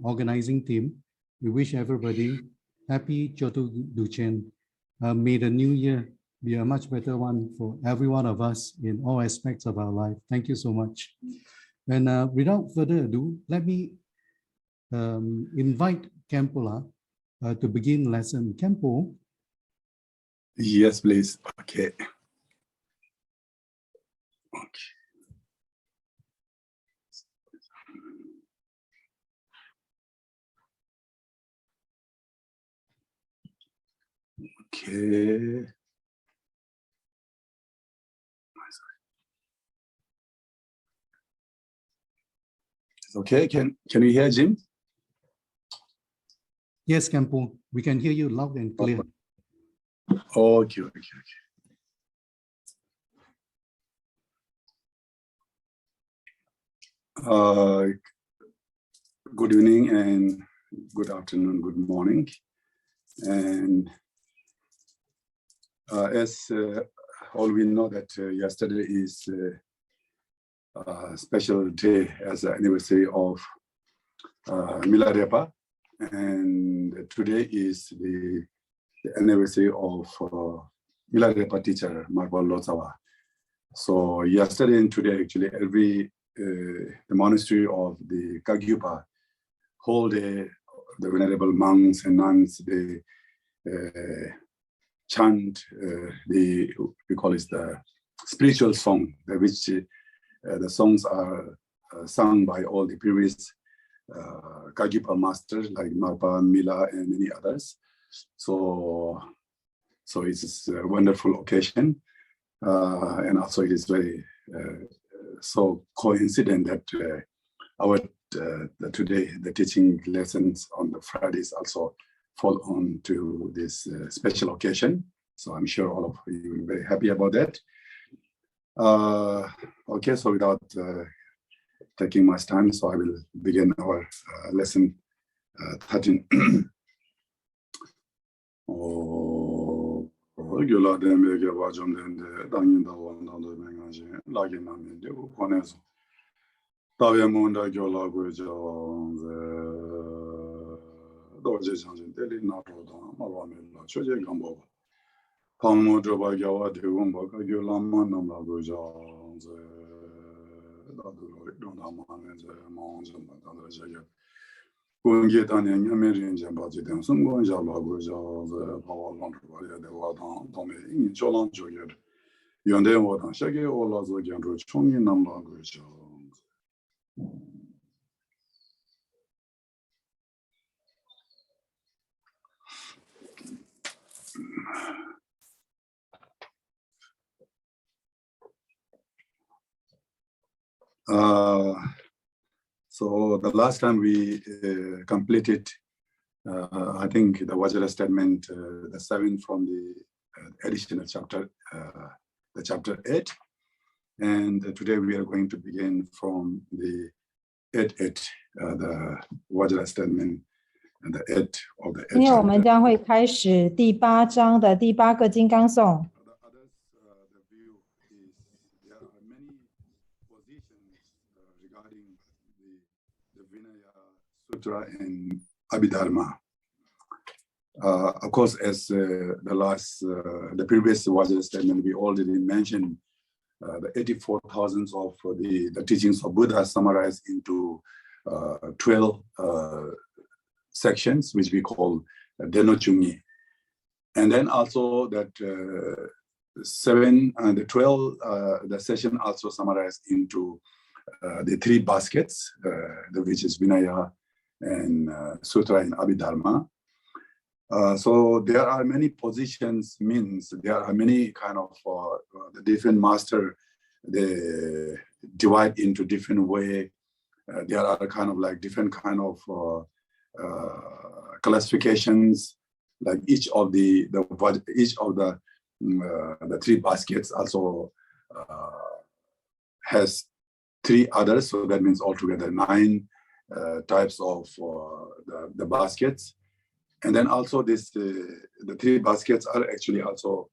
organizing team. We wish everybody happy Chotu Duchen. May the new year be a much better one for every one of us in all aspects of our life. Thank you so much. And without further ado, let me invite Khenpo to begin lesson. Khenpo. Yes, please. Okay. Okay. Okay, can you hear Jim? Yes, Khenpo, we can hear you loud and clear. Okay. Good evening and good afternoon, good morning. And as all we know that yesterday is a special day as the anniversary of Milarepa, and today is the anniversary of Milarepa teacher Marble Lotsawa. So yesterday and today, actually, the monastery of the Kagyupa whole day, the venerable monks and nuns, they chant we call it the spiritual song, which the songs are sung by all the previous Kagyupa masters like Marpa, Mila, and many others. So it's a wonderful occasion, and also it is very so coincident that today the teaching lessons on the Fridays also fall on to this special occasion. So I'm sure all of you will be very happy about that. Okay, so without taking much time, so I will begin our lesson 13. So the last time we completed, I think the Vajra statement, the 7 from the additional chapter, the chapter 8, and today we are going to begin from the 8.8, the Vajra statement, and the 8 of the 8. 今天我们将会开始第8章的第8个金刚颂。Sutra and Abhidharma. Of course, as the previous Vajra statement, we already mentioned the 84,000 of the teachings of Buddha summarized into 12 sections, which we call Denochungi. And then also that 7 and the 12, the session also summarized into the 3 baskets, which is Vinaya and Sutra and Abhidharma. So there are many positions, means there are many kind of the different master, they divide into different way. There are kind of like different kind of classifications, like each of the 3 baskets also has 3 others, so that means altogether 9 types of the baskets. And then also this the 3 baskets are actually also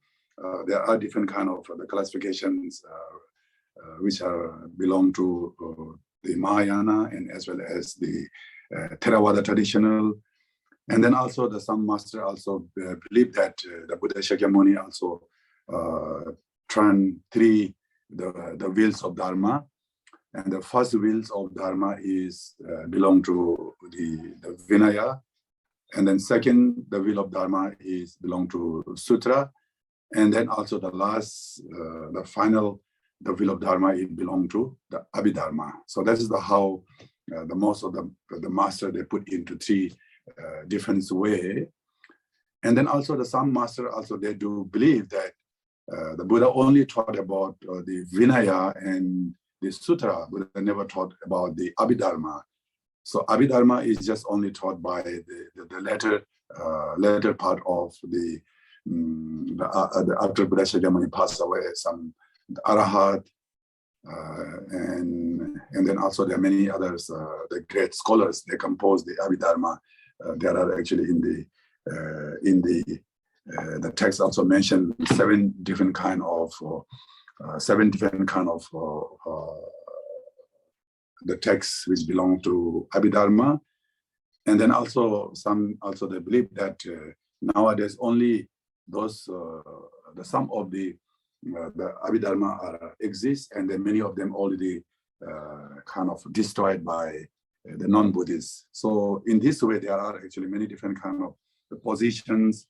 there are different kind of the classifications which belong to the Mahayana and as well as the Theravada traditional. And then also some master also believe that the Buddha Shakyamuni also turned the wheels of Dharma. And the first wheels of Dharma is belong to the Vinaya. And then second, the wheel of Dharma is belong to Sutra. And then also the last, the final, the wheel of Dharma, it belong to the Abhidharma. So that is how the most of the master, they put into three different way. And then also some master also, they do believe that the Buddha only taught about the Vinaya and the Sutra. Buddha never taught about the Abhidharma. So Abhidharma is just only taught by the later part of the after Buddha Shakyamuni passed away, some Arahat, and then also there are many others, the great scholars, they composed the Abhidharma. There are actually in the text also mentioned seven different kind of the texts which belong to Abhidharma. And then also they believe that nowadays only those the some of the Abhidharma exist, and then many of them already kind of destroyed by the non-Buddhists. So in this way, there are actually many different kind of positions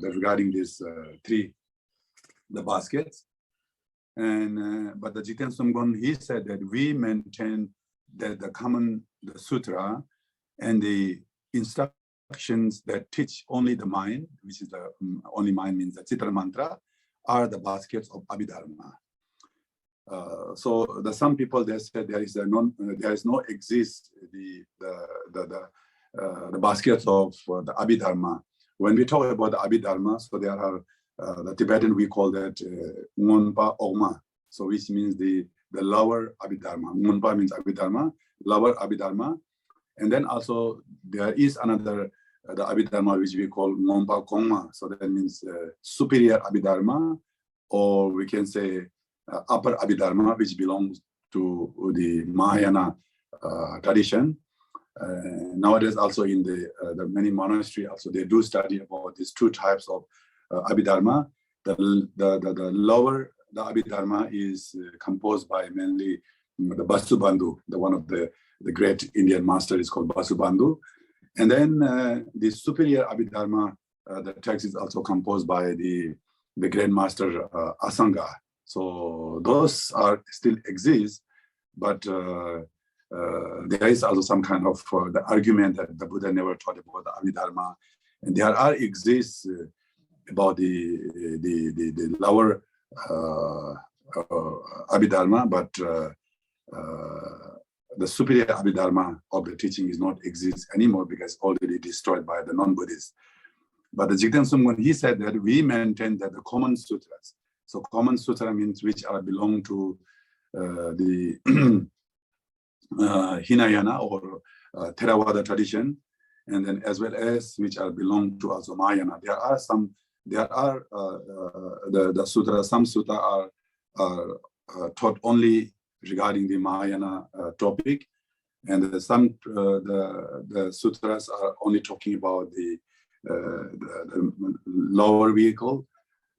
regarding these the baskets. And but the Jigten Sumgon, he said that we maintain that the sutra and the instructions that teach only the mind, which is the only mind means the Chitra mantra, are the baskets of Abhidharma. So some people, they said there is no exist the baskets of the Abhidharma. When we talk about the Abhidharma, so there are the Tibetan, we call that Ngonpa Ogma, so which means the lower Abhidharma. Ngonpa means Abhidharma, lower Abhidharma. And then also there is another, the Abhidharma, which we call Ngonpa Kongma. So that means superior Abhidharma, or we can say upper Abhidharma, which belongs to the Mahayana tradition. Nowadays also in the many monasteries also, they do study about these two types of Abhidharma. The lower, the Abhidharma is composed by mainly the Vasubandhu, one of the great Indian master is called Vasubandhu. And then the superior Abhidharma, the text is also composed by the great master Asanga. So those are still exist, but there is also some kind of the argument that the Buddha never taught about the Abhidharma, and there exists about the lower Abhidharma, but the superior Abhidharma of the teaching is not exist anymore because already destroyed by the non-Buddhists. But the Jigten Sumgon, he said that we maintain that the common sutras. So common sutra means which belong to the Hinayana or Theravada tradition, and then as well as which belong to also Mahayana. There are the sutras. Some sutras are taught only regarding the Mahayana topic, and some the sutras are only talking about the lower vehicle,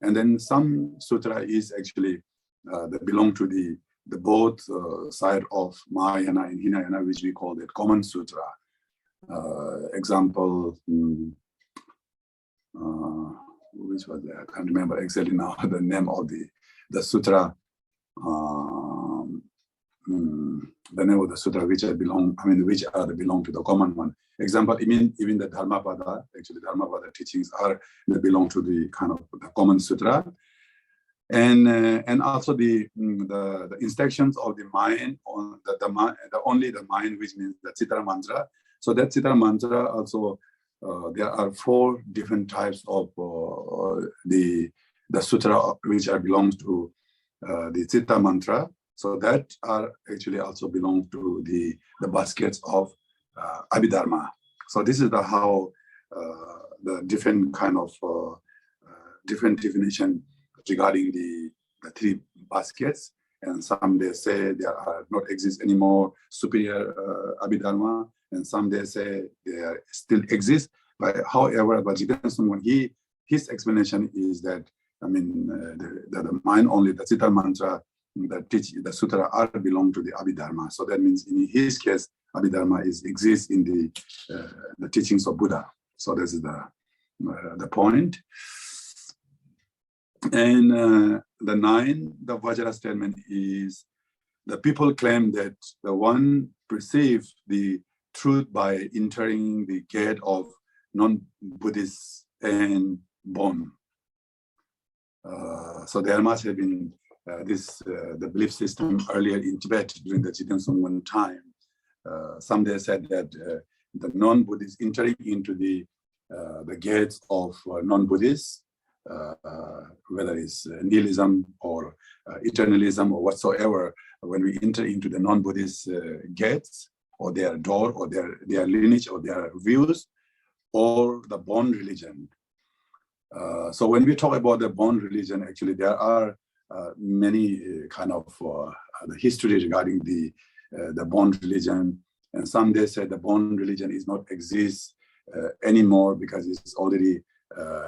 and then some sutra is actually that belong to the both side of Mahayana and Hinayana, which we call it common sutra. Example, which was there? I can't remember exactly now the name of the sutra. The name of the sutra which belong to the common one. Example, even the Dharmapada, actually Dharmapada teachings they belong to the kind of the common sutra. And also the instructions of the mind on only the mind, which means the Chitra mantra. So that Chitra mantra also there are 4 different types of the sutra which belongs to the Chitta mantra. So that actually also belong to the baskets of Abhidharma. So this is how the different kind of different definition regarding the 3 baskets. And some they say there are not exist anymore superior Abhidharma, and some they say they still exist. But however, but his explanation is that, I mean, the mind only, the Citta mantra, the sutra are belong to the Abhidharma. So that means in his case, Abhidharma exists in the teachings of Buddha. So this is the point. And the Vajra statement is, the people claim that the one perceives the truth by entering the gate of non-Buddhist and born. So there must have been the belief system earlier in Tibet during the Jigten Sungmun time. Some they said that the non-Buddhists entering into the gates of non-Buddhists, whether it's nihilism or eternalism or whatsoever, when we enter into the non-Buddhist gates or their door or their lineage or their views or the born religion. So when we talk about the born religion, actually there are many kind of the history regarding the born religion, and some they say the born religion is not exist anymore because it's already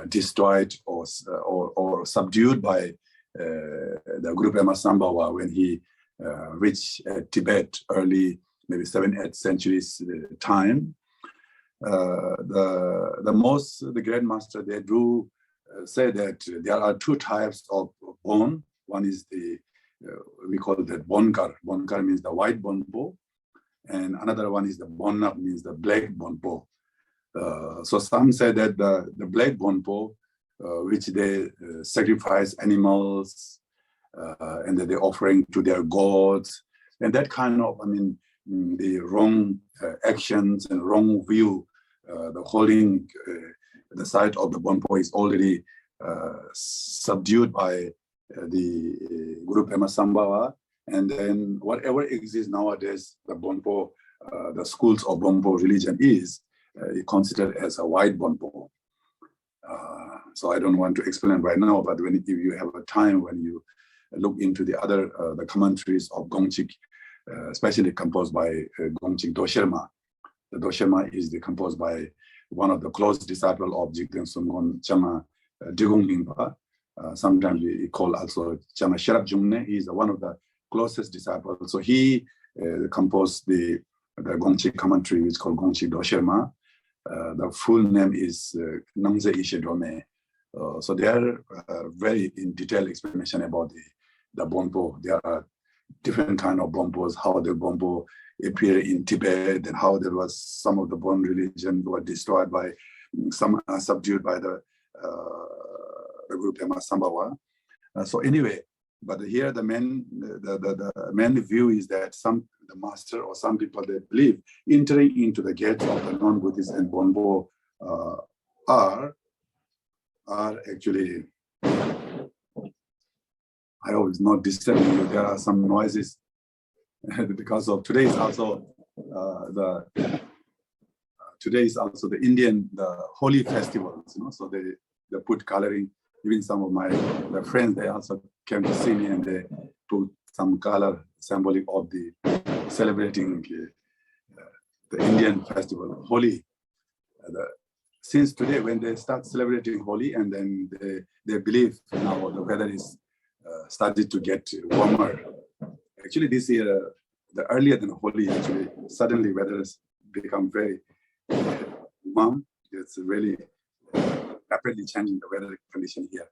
destroyed or subdued by the Guru Pema Sambhava when he reached Tibet early, maybe 7th, 8th centuries time. The great master, they do say that there are two types of bon. One is we call it the bonkar. Bonkar means the white bonpo, and another one is the bonnak, means the black bonpo. So some say that the black bonpo, which they sacrifice animals and that they're offering to their gods, and that kind of, I mean, the wrong actions and wrong view, the holding the site of the bonpo is already subdued by the Guru Pema Sambhava, and then whatever exists nowadays, the bonpo, the schools of bonpo religion is considered as a white bonpo. So I don't want to explain right now, but if you have a time when you look into the other the commentaries of Gongchig, especially composed by Gongchig Dosherma. The Dosherma is composed by one of the close disciples of Jigten Sungmun, Chama Digung Lingpa. Sometimes we call also Chama Sherab Jungne. He is one of the closest disciples. So he composed the Gongchig commentary, which is called Gongchig Dosherma. The full name is Nangze Ishe Dome. So they are very in detailed explanation about the bonpo. There are different kind of bonpos, how the bonpo appear in Tibet, and how there was some of the bon religion were destroyed by, some subdued by the Guru Pema Sambhava. So anyway, but here the main view is that the master or some people, they believe entering into the gates of the non-Buddhist and bonpo are actually, I hope it's not disturbing you. There are some noises because of today is also the Indian holy festivals. You know, so they put coloring. Even some of my friends, they also came to see me and they put some color symbolic of the celebrating the Indian festival, Holi. Since today, when they start celebrating Holi, and then they believe now the weather is started to get warmer. Actually, this year, the earlier than Holi, actually, suddenly weather has become very warm. It's really rapidly changing the weather condition here.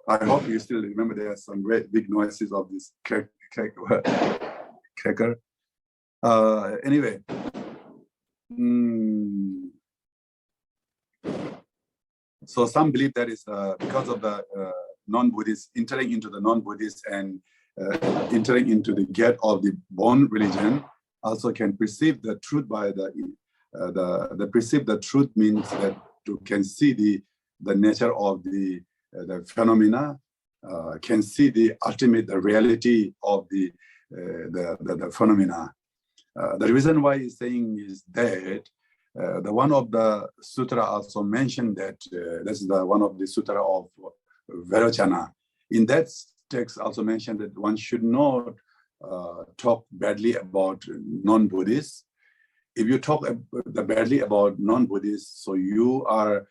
I hope you still remember there are some very big noises of this cracker. Anyway. So some believe that is because of the non-Buddhist entering into the non-Buddhist and entering into the gate of the born religion also can perceive the truth by the perceive the truth means that you can see the nature of the phenomena, can see the ultimate the reality of the phenomena. The reason why he's saying is that the one of the sutra also mentioned that this is the one of the sutra of Vairocana. In that text also mentioned that one should not talk badly about non-Buddhists. If you talk badly about non-Buddhists, so you are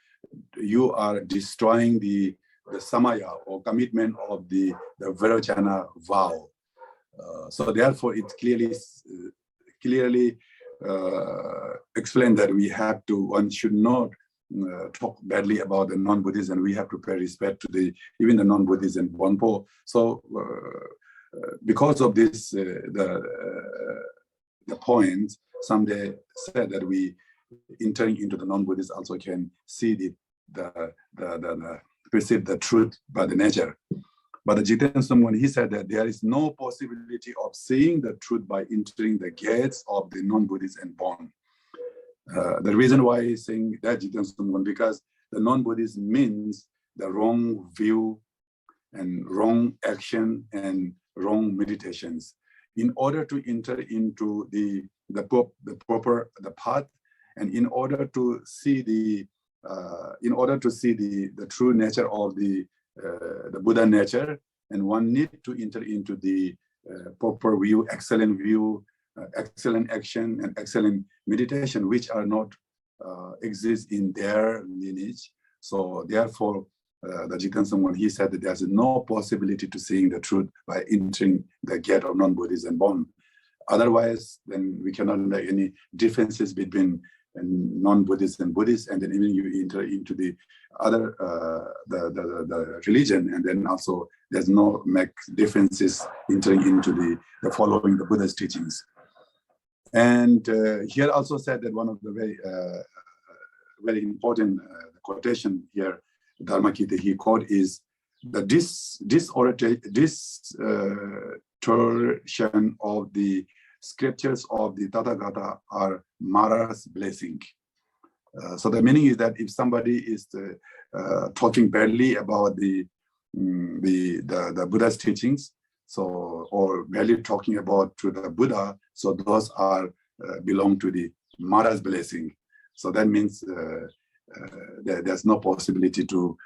destroying the samaya or commitment of the Vairochana vow. So therefore, it clearly explained that one should not talk badly about the non-Buddhists, and we have to pay respect to even the non-Buddhists and Bonpo. So because of this, the points, some they said that we entering into the non-Buddhists also can see perceive the truth by the nature. But the Jiten Sumgon, he said that there is no possibility of seeing the truth by entering the gates of the non-Buddhists and born. The reason why he's saying that, Jiten Sumgon, because the non-Buddhist means the wrong view and wrong action and wrong meditations. In order to enter into the path, and in order to see the true nature of the Buddha nature, and one need to enter into the proper view, excellent action, and excellent meditation, which are not exist in their lineage. So therefore, the Jiten Sumgon, he said that there's no possibility to seeing the truth by entering the gate of non-Buddhists and Bon. Otherwise, then we cannot make any differences between non-Buddhists and Buddhists, and then even you enter into the other the religion, and then also there's no make differences entering into the following the Buddha's teachings. And here also said that one of the very important quotation here, Dharmakita he quote is that distortion of the scriptures of the Tathagata are Mara's blessing. So the meaning is that if somebody is talking badly about the Buddha's teachings, so or badly talking about to the Buddha, so those are belong to the Mara's blessing. So that means there's no possibility to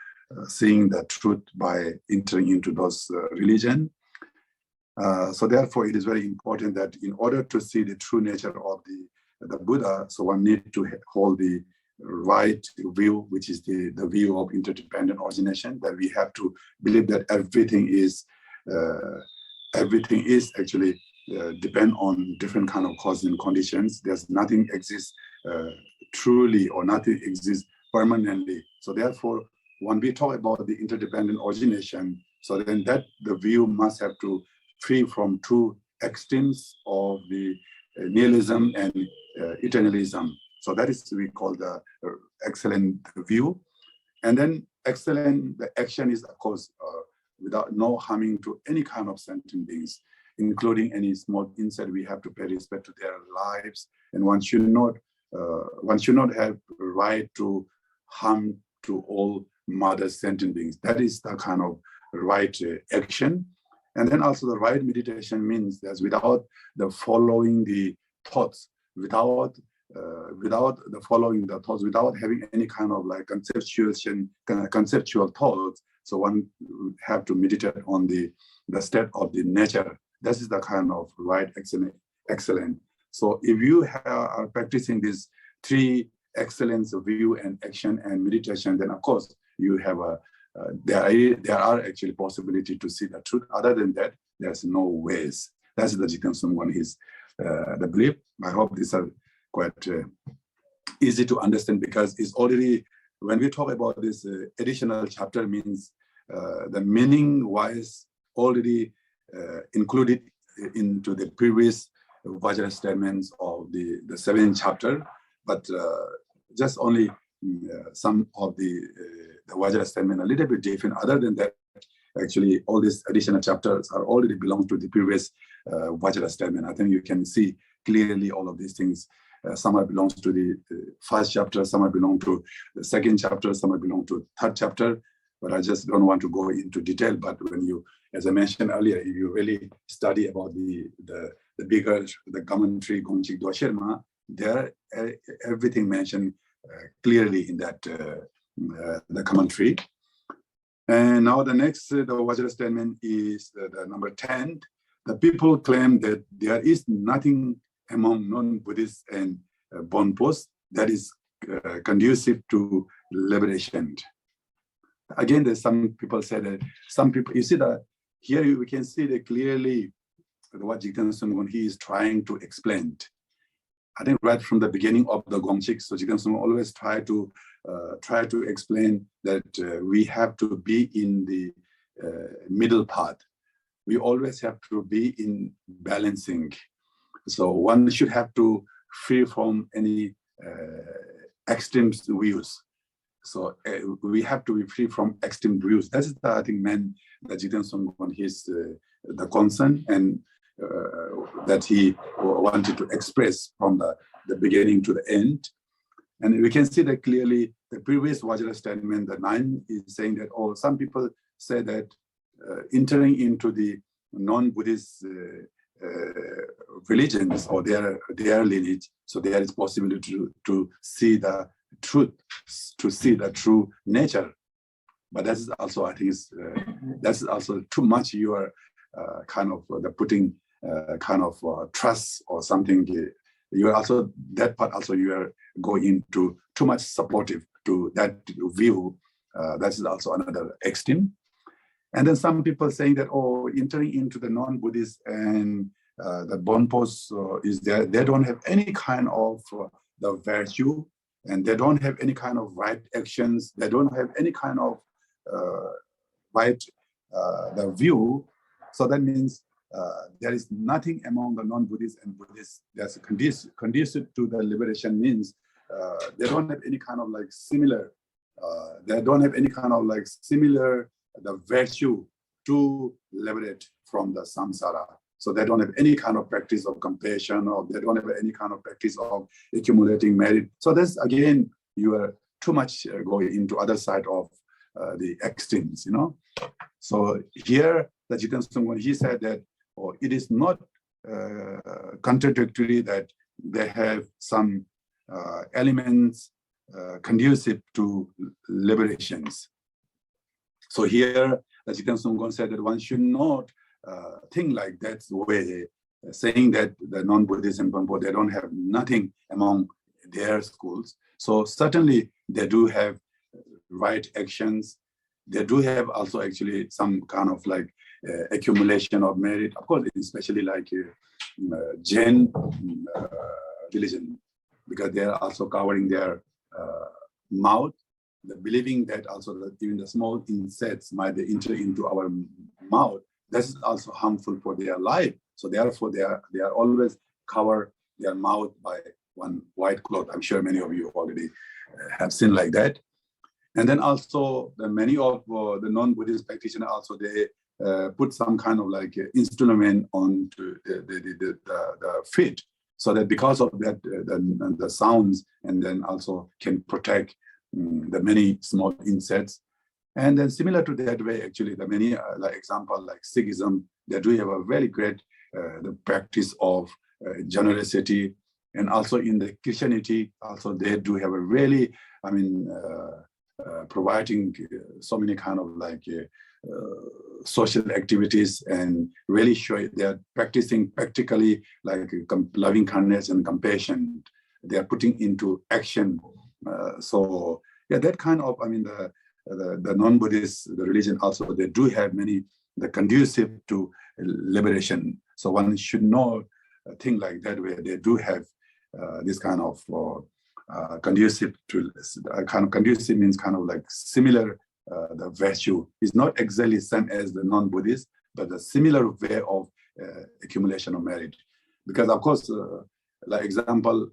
seeing the truth by entering into those religion. So therefore, it is very important that in order to see the true nature of the Buddha, so one need to hold the right view, which is the view of interdependent origination, that we have to believe that everything is actually depend on different kind of causes and conditions. There's nothing exists truly, or nothing exists permanently. So therefore, when we talk about the interdependent origination, so then that the view must have to free from two extremes of the nihilism and eternalism. So that is we call the excellent view. And then excellent, the action is of course without no harming to any kind of sentient beings, including any small insect. We have to pay respect to their lives, and one should not have right to harm to all mother sentient beings. That is the kind of right action. And then also the right meditation means that without the following the thoughts, without the following the thoughts, without having any kind of like conceptual thoughts, so one have to meditate on the state of the nature. This is the kind of right excellent. So if you are practicing these three excellence of view and action and meditation, then of course you have there are actually possibility to see the truth. Other than that, there's no ways. That's the Jiten Sumgon, his the belief. I hope these are quite easy to understand, because it's already, when we talk about this additional chapter, means the meaning wise already included into the previous Vajra statements of the 7th chapter, but just only some of the Vajra statement a little bit different. Other than that, actually all these additional chapters are already belong to the previous Vajra statement. I think you can see clearly all of these things. Some are belongs to the first chapter, some are belong to the 2nd chapter, some are belong to 3rd chapter, but I just don't want to go into detail. But when you, as I mentioned earlier, if you really study about the bigger, the commentary, Gongchig Dosherma, there everything mentioned clearly in that the commentary. And now the next, the Vajra statement is the number 10. the people claim that there is nothing among non-Buddhists and Bonpos that is conducive to liberation. Again, there's some people say that some people, you see that here we can see that clearly what Jigten Sumgon he is trying to explain. I think right from the beginning of the Gongchig, so Jigten Sumgon always try to explain that we have to be in the middle path. We always have to be in balancing. So one should have to free from any extreme views. So we have to be free from extreme views. That is the, I think, man that Jigten Sumgon his the concern and that he wanted to express from the beginning to the end. And we can see that clearly the previous Vajra statement, the 9 is saying that, oh, some people say that entering into the non-Buddhist religions or their lineage, so there is possibility to see the truth, to see the true nature. But that is also, I think, that's also too much. You are kind of the putting kind of trust or something. You are also that part. Also, you are going into too much supportive to that view. That is also another extreme. And then some people saying that, oh, entering into the non-Buddhist and the Bonpos is there. They don't have any kind of the virtue, and they don't have any kind of right actions. They don't have any kind of right the view. So that means there is nothing among the non-Buddhists and Buddhists that's conducive to the liberation. Means they don't have any kind of like similar. They don't have any kind of like similar the virtue to liberate from the samsara. So they don't have any kind of practice of compassion, or they don't have any kind of practice of accumulating merit. So that's, again, you are too much going into other side of the extremes, you know. So here, the Jigten Sumgon, he said that it is not contradictory that they have some elements conducive to liberations. So here, the Jigten Sumgon said that one should not think like that way, saying that the non-Buddhists and Bonpo, they don't have nothing among their schools. So certainly they do have right actions. They do have also actually some kind of like accumulation of merit. Of course, especially like Jain religion, because they are also covering their mouth, believing that also that even the small insects might enter into our mouth. That's also harmful for their life. So therefore, they are always cover their mouth by one white cloth. I'm sure many of you already have seen like that. And then also many of the non-Buddhist practitioners also they put some kind of like instrument on to the feet, so that because of that the sounds, and then also can protect the many small insects. And then similar to that way, actually, the many like example like Sikhism, they do have a very great the practice of generosity, and also in the Christianity, also they do have a really, I mean, providing so many kind of like social activities, and really show they are practicing practically like loving kindness and compassion. They are putting into action. So yeah, that kind of, I mean, the non-Buddhist, the religion also, they do have many the conducive to liberation. So one should not think like that way. They do have this kind of conducive to kind of conducive means kind of like similar. The virtue is not exactly same as the non-Buddhist, but a similar way of accumulation of merit. Because of course, like example,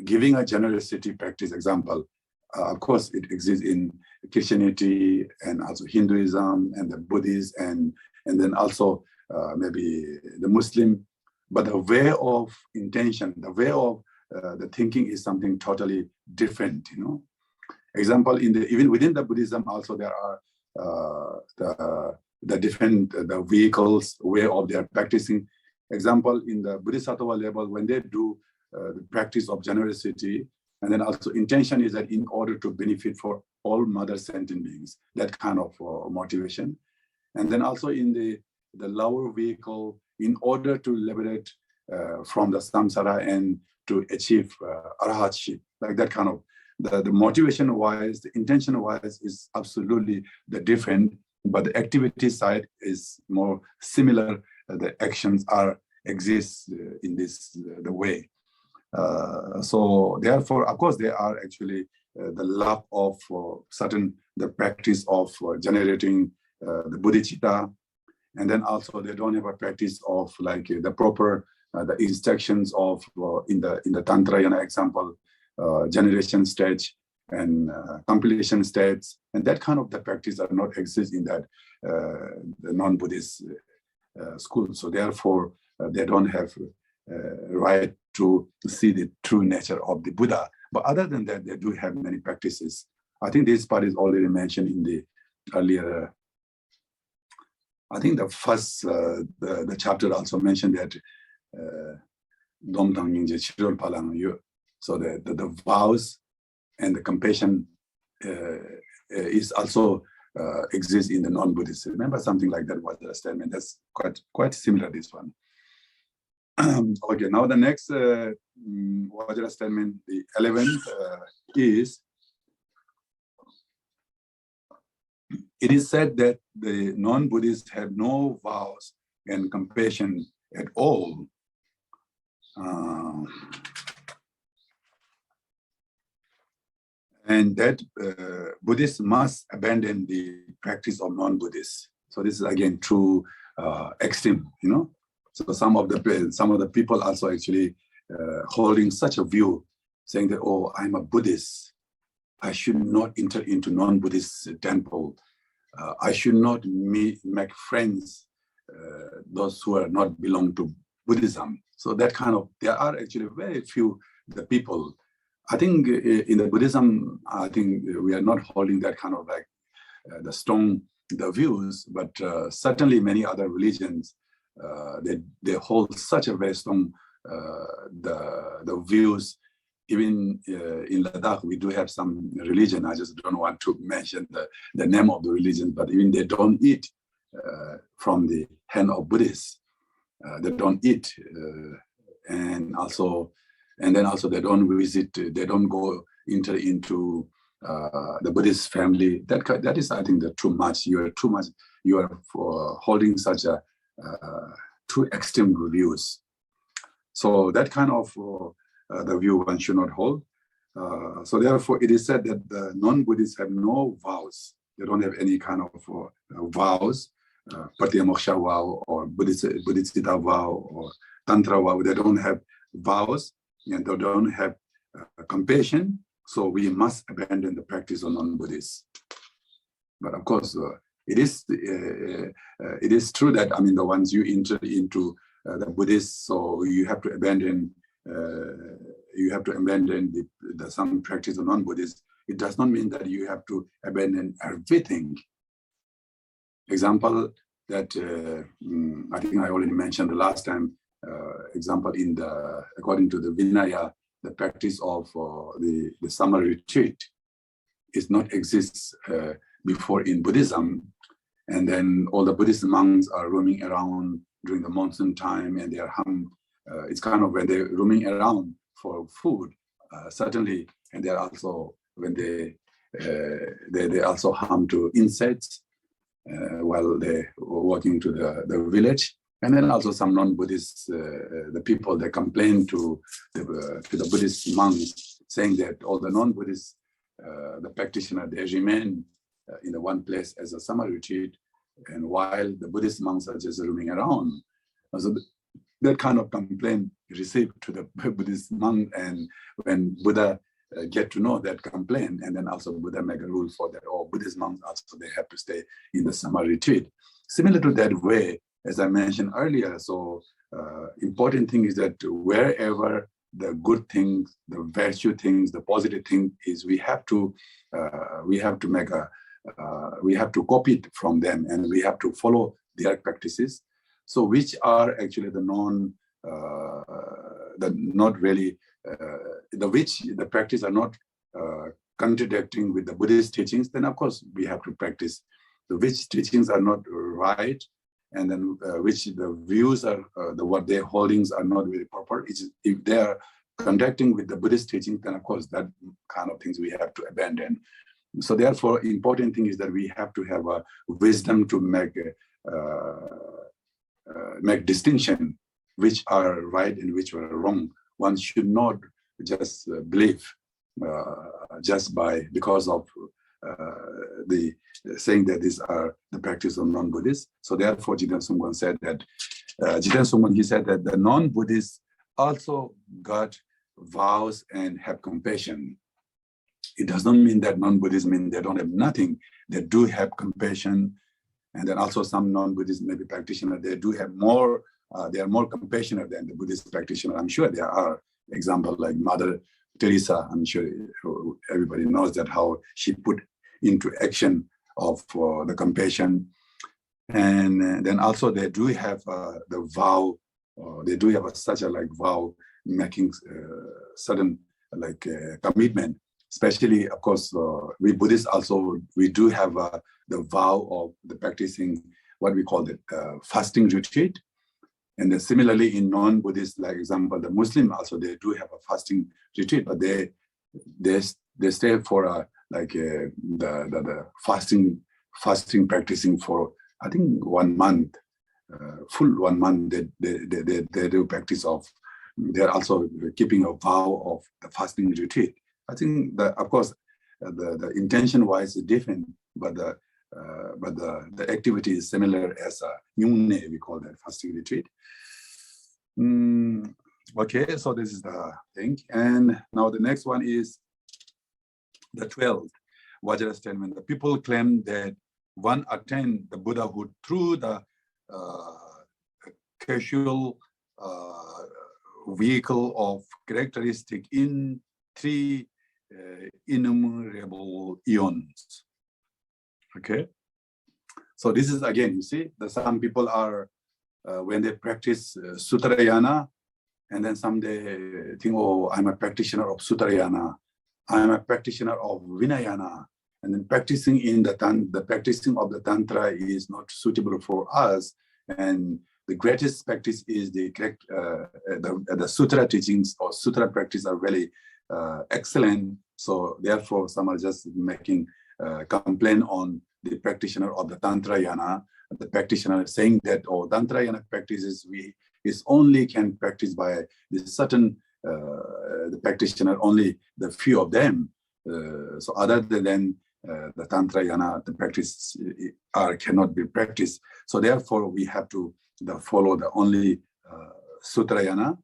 giving a generosity practice example, of course, it exists in Christianity and also Hinduism and the Buddhist and then also maybe the Muslim. But the way of intention, the way of the thinking is something totally different, you know. Example, even within the Buddhism also there are the different the vehicles, way of their practicing. Example, in the Bodhisattva level, when they do the practice of generosity, and then also intention is that in order to benefit for all mother sentient beings, that kind of motivation. And then also in the lower vehicle, in order to liberate from the samsara and to achieve arahatship. Like that kind of, the motivation wise, the intention wise is absolutely the different, but the activity side is more similar. The actions exist in this the way. So therefore, of course, there are actually the love of the practice of generating the bodhicitta, and then also they don't have a practice of like the proper the instructions of in the Tantrayana example, generation stage and compilation states, and that kind of the practice are not exist in that the non-Buddhist school. So therefore, they don't have right to see the true nature of the Buddha. But other than that, they do have many practices. I think this part is already mentioned in the earlier. I think the first the chapter also mentioned that so the vows and the compassion is also exists in the non-Buddhist. Remember something like that was the statement. That's quite similar to this one. Okay, now the next Vajra statement, the 11th is, it is said that the non-Buddhists have no vows and compassion at all. And that Buddhists must abandon the practice of non-Buddhists. So this is again true extreme, you know. So some of the people also actually holding such a view, saying that, oh, I'm a Buddhist, I should not enter into non-Buddhist temple. I should not make friends, those who are not belong to Buddhism. So that kind of, there are actually very few the people. I think in the Buddhism, I think we are not holding that kind of like the strong the views, but certainly many other religions, they hold such a very strong the views. Even in Ladakh, we do have some religion. I just don't want to mention the name of the religion, but even they don't eat from the hand of Buddhists. They don't eat, and then also they don't visit. They don't go into the Buddhist family. That is, I think, too much. You are holding such a too extreme views. So that kind of the view one should not hold. So therefore, it is said that the non-Buddhists have no vows. They don't have any kind of vows, Patiyamoksha vow or Bodhicitta vow or Tantra vow. They don't have vows and they don't have compassion. So we must abandon the practice of non-Buddhists. But of course, it is true that, I mean, the ones you enter into the Buddhists, so you have to abandon the some practice of non-Buddhist. It does not mean that you have to abandon everything. Example that I think I already mentioned the last time. Example according to the Vinaya, the practice of the summer retreat is not exists before in Buddhism, and then all the Buddhist monks are roaming around during the monsoon time, and they are it's kind of when they're roaming around for food, certainly, and they're also when they also harm to insects while they're walking to the village. And then also some non-Buddhists, the people, they complain to the Buddhist monks, saying that all the non-Buddhists, the practitioner, they remain in the one place as a summer retreat, and while the Buddhist monks are just roaming around. So that kind of complaint received to the Buddhist monk, and when Buddha get to know that complaint, and then also Buddha make a rule for that, all Buddhist monks also they have to stay in the summer retreat. Similar to that way, as I mentioned earlier, so important thing is that wherever the good things, the virtue things, the positive thing is, we have to copy it from them, and we have to follow their practices. So which are actually which the practice are not contradicting with the Buddhist teachings, then of course we have to practice. The which teachings are not right, and then which the views are, what their holdings are not very proper. If they are contacting with the Buddhist teaching, then of course that kind of things we have to abandon. So therefore, important thing is that we have to have a wisdom to make distinction which are right and which are wrong. One should not just believe just because of the saying that these are the practice of non-Buddhists. So therefore, Jiten Sumgon said that he said that the non-Buddhists also got vows and have compassion. It does not mean that non-Buddhists mean they don't have nothing. They do have compassion. And then also some non-Buddhist maybe practitioners, they do have more, they are more compassionate than the Buddhist practitioner. I'm sure there are examples like Mother Teresa. I'm sure everybody knows that how she put into action of the compassion. And then also they do have the vow, they do have such a like vow making certain like commitment. Especially, of course, we Buddhists also, we do have the vow of the practicing what we call the fasting retreat. And then similarly in non-Buddhist, like example, the Muslim also, they do have a fasting retreat, but they stay for the fasting practicing for, I think 1 month, full 1 month, they do practice of, they're also keeping a vow of the fasting retreat. I think that, of course, the intention-wise is different, but the activity is similar as a Nyungne, we call that fasting retreat. Okay, so this is the thing. And now the next one is the 12th Vajra statement. The people claim that one attained the Buddhahood through the casual vehicle of characteristic in 3 innumerable eons. Okay, so this is again, you see, that some people are when they practice Sutrayana, and then some they think, oh, I'm a practitioner of Sutrayana, I'm a practitioner of Vinayana, and then practicing in the practicing of the Tantra is not suitable for us, and the greatest practice is the correct the Sutra teachings or Sutra practice are really excellent. So therefore, some are just making complaint on the practitioner of the Tantrayana. The practitioner saying that, oh, Tantrayana practices is only can practice by this certain the practitioner, only the few of them. So other than the Tantrayana, the practice cannot be practiced. So therefore, we have to follow the only Sutrayana.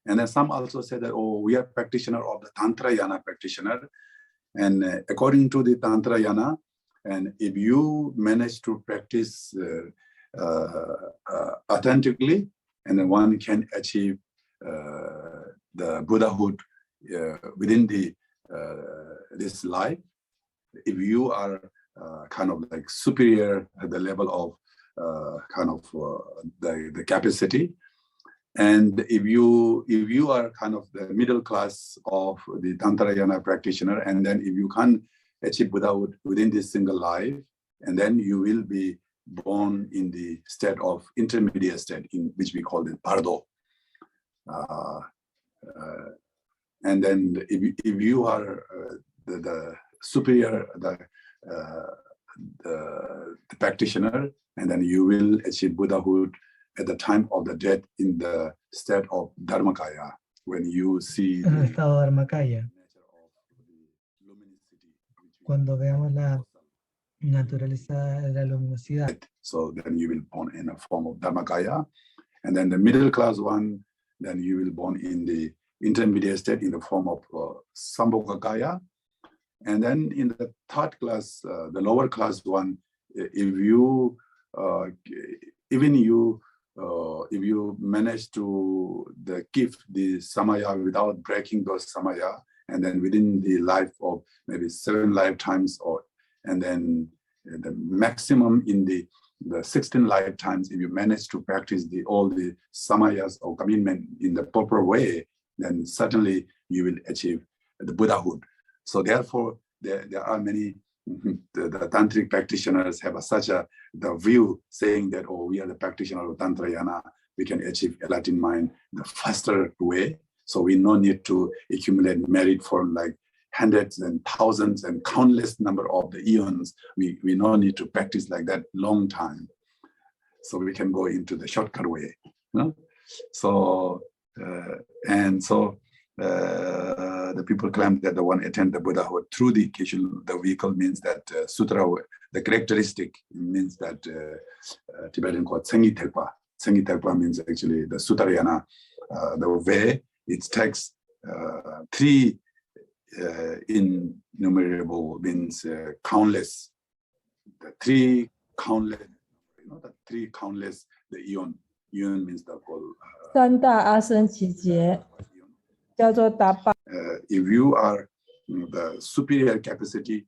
And then some also say that, oh, we are practitioner of the Tantrayana practitioner. And according to the Tantrayana, and if you manage to practice authentically, and then one can achieve the Buddhahood within this life. If you are kind of like superior at the level of the capacity, and if you are kind of the middle class of the Tantrayana practitioner, and then if you can achieve Buddhahood within this single life, and then you will be born in the state of intermediate state, in which we call it Pardo. And then if you are the superior, the practitioner, and then you will achieve Buddhahood at the time of the death in the state of Dharmakaya, when you see en el estado de Dharmakaya, cuando veamos la naturaleza de la luminosidad. So then you will born in a form of Dharmakaya, and then the middle class one, then you will born in the intermediate state in the form of Sambhogakaya, and then in the third class, the lower class one, if you if you manage to keep the samaya without breaking those samaya, and then within the life of maybe 7 lifetimes, and then the maximum in the 16 lifetimes, if you manage to practice all the samayas or commitment in the proper way, then certainly you will achieve the Buddhahood. So therefore, there are many the tantric practitioners have the view saying that, oh, we are the practitioner of Tantrayana, we can achieve enlightened mind the faster way. So we no need to accumulate merit for like hundreds and thousands and countless number of the eons. We no need to practice like that long time. So we can go into the shortcut way. So the people claim that the one attend the Buddhahood through the vehicle means that sutra, the characteristic means that Tibetan called Tsengi Tekpa. Tsengi Tekpa means actually the Sutrayana, the way it takes three innumerable means countless, the three countless, the three countless, the eon. Eon means the whole. 三大阿僧祇劫叫做达巴。 If you are the superior capacity,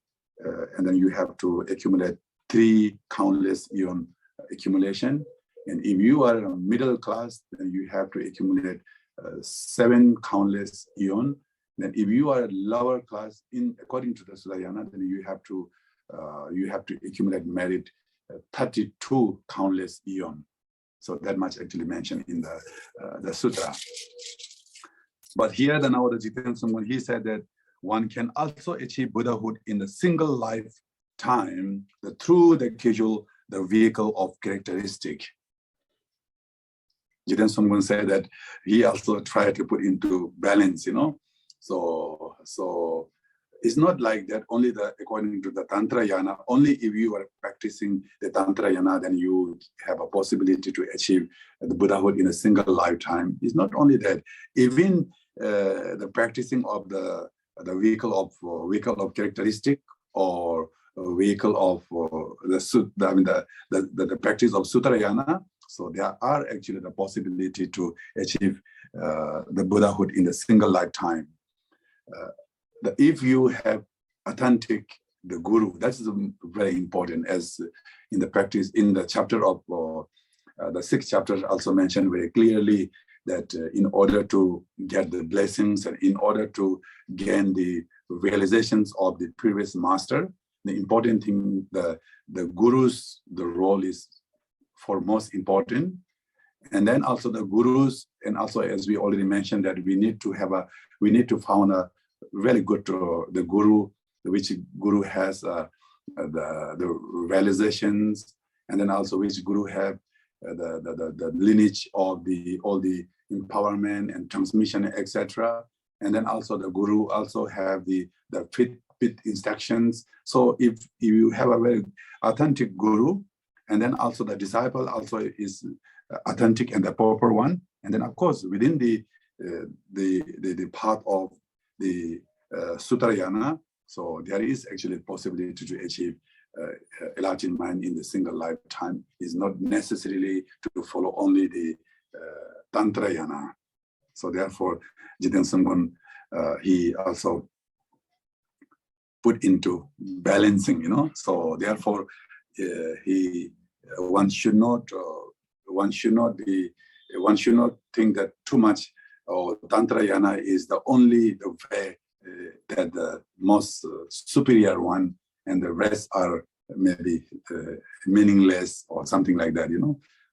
and then you have to accumulate three countless eon accumulation. And if you are a middle class, then you have to accumulate 7 countless eon. Then if you are a lower class, according to the Sutrayana, then you have to accumulate merit 32 countless eon. So that much actually mentioned in the sutra. But here, the now the Jiten Sungwan, he said that one can also achieve Buddhahood in a single lifetime through the vehicle of characteristic. Jiten Sungwan said that he also tried to put into balance, So it's not like that only according to the Tantrayana, only if you are practicing the Tantrayana, then you have a possibility to achieve the Buddhahood in a single lifetime. It's not only that, even the practicing of the vehicle of characteristic or vehicle of the practice of Sutrayana. So there are actually the possibility to achieve the Buddhahood in a single lifetime. If you have authentic the guru, that's very important, as in the practice in the chapter of the 6th chapter also mentioned very clearly that in order to get the blessings and in order to gain the realizations of the previous master, the important thing, the guru's, the role is for most important. And then also the gurus, and also as we already mentioned that we need to found a very good the guru, which guru has the realizations, and then also which guru have the lineage of all the empowerment and transmission, etc. And then also the guru also have the fit instructions. So if you have a very authentic guru, and then also the disciple also is authentic and the proper one, and then of course within the path of the Sutrayana, so there is actually a possibility to achieve enlightened mind in the single lifetime. Is not necessarily to follow only the Tantrayana. So therefore, Jiten Sungwan, he also put into balancing, So therefore, one should not think that too much. Tantrayana is the only way that the most superior one, and the rest are maybe meaningless or something like that,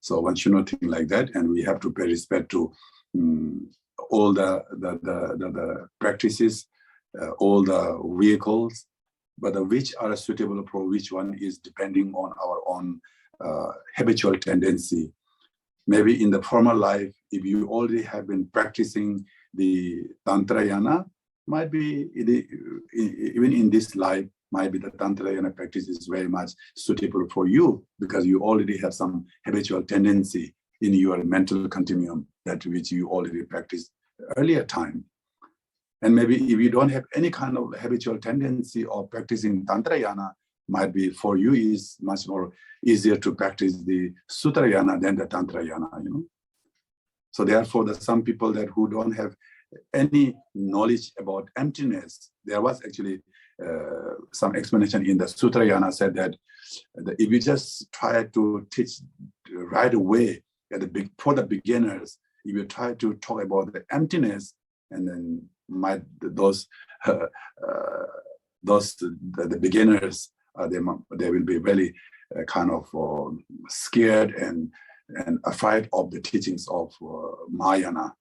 So one should not think like that, and we have to pay respect to all the practices, all the vehicles, but which are suitable for which one is depending on our own habitual tendency. Maybe in the former life, if you already have been practicing the Tantrayana, might be even in this life, might be the Tantrayana practice is very much suitable for you because you already have some habitual tendency in your mental continuum that which you already practiced earlier time. And maybe if you don't have any kind of habitual tendency of practicing Tantrayana, might be for you is much more easier to practice the Sutrayana than the Tantrayana, So therefore, there's some people who don't have any knowledge about emptiness. There was actually some explanation in the Sutrayana said that if you just try to teach right away for the beginners, if you try to talk about the emptiness, and then the beginners they will be very kind of scared and afraid of the teachings of Mahayana.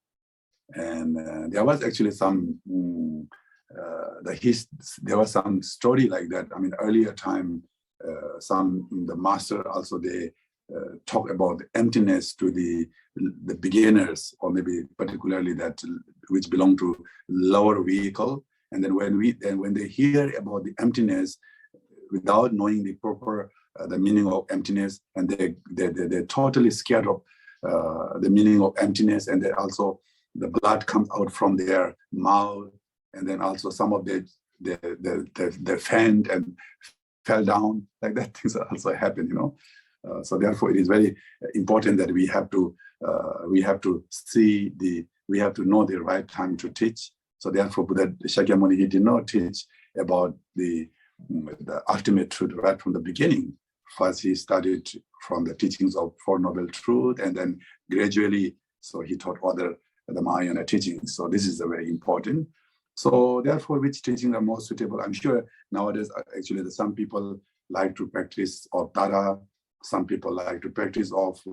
And there was actually some there was some story like that. I mean, earlier time, the master also they talk about the emptiness to the beginners, or maybe particularly that which belong to lower vehicle. And then when they hear about the emptiness without knowing the proper the meaning of emptiness, and they're totally scared of the meaning of emptiness, and then also the blood comes out from their mouth, and then also some of they faint and fell down, like that things also happen, you know. So therefore, it is very important that we have to know the right time to teach. So therefore, Buddha Shakyamuni, he did not teach about the ultimate truth right from the beginning. First, he studied from the teachings of Four Noble Truths, and then gradually, so he taught the Mahayana teachings. So this is very important. So therefore, which teachings are more suitable? I'm sure nowadays, actually, some people like to practice of Tara. Some people like to practice of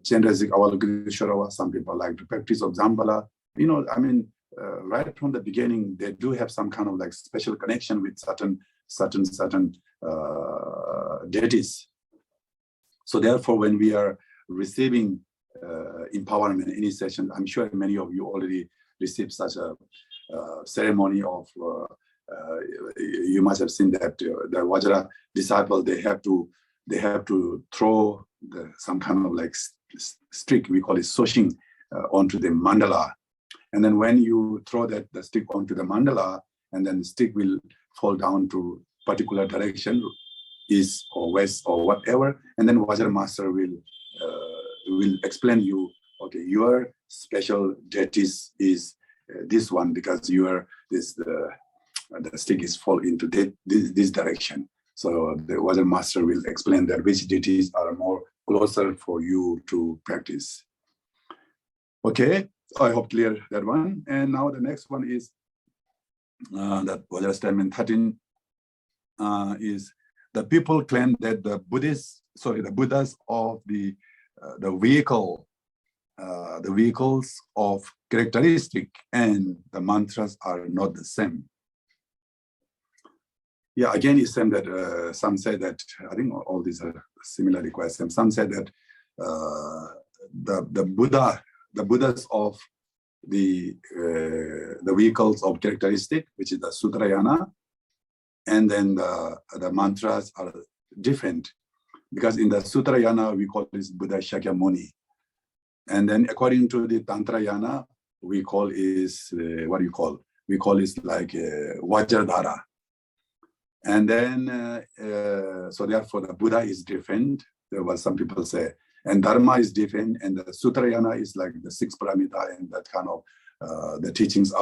Chendrazik Avalokiteshvara. Some people like to practice of Zambala. You know, I mean, right from the beginning, they do have some kind of like special connection with certain deities. So therefore, when we are receiving empowerment in any session, I'm sure many of you already received such a ceremony of. You must have seen that the Vajra disciple, they have to throw some kind of like stick, we call it soshing, onto the mandala. And then when you throw the stick onto the mandala, and then the stick will fall down to particular direction, east or west or whatever, and then Vajra master will explain you, okay, your special deities is this one, because the stick is fall into this direction. So the Vajra master will explain that which deities are more closer for you to practice. Okay, I hope clear that one. And now the next one is that Vajra statement 13 is the people claim that the Buddhas of the vehicles of characteristic and the mantras are not the same. Yeah, again, it's same that some say that, I think all these are similarly quite same. Some say that the Buddhas of the vehicles of characteristic, which is the Sutrayana, and then the mantras are different, because in the Sutrayana we call this Buddha Shakyamuni, and then according to the Tantrayana we call is we call it like Vajradhara. And then, so therefore the Buddha is different. There was some people say, and Dharma is different, and the Sutrayana is like the 6 paramita, and that kind of the teachings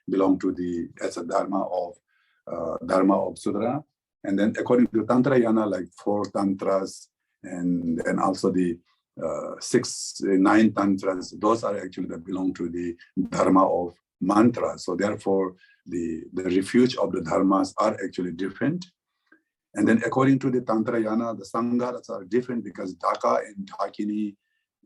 belong to as a Dharma of Sutra. And then according to Tantrayana, like 4 tantras, and then also the 9 tantras, those are actually that belong to the Dharma of mantra. So therefore, the refuge of the dharmas are actually different. And then according to the Tantrayana, the Sangharas are different, because Dhaka and Dhakini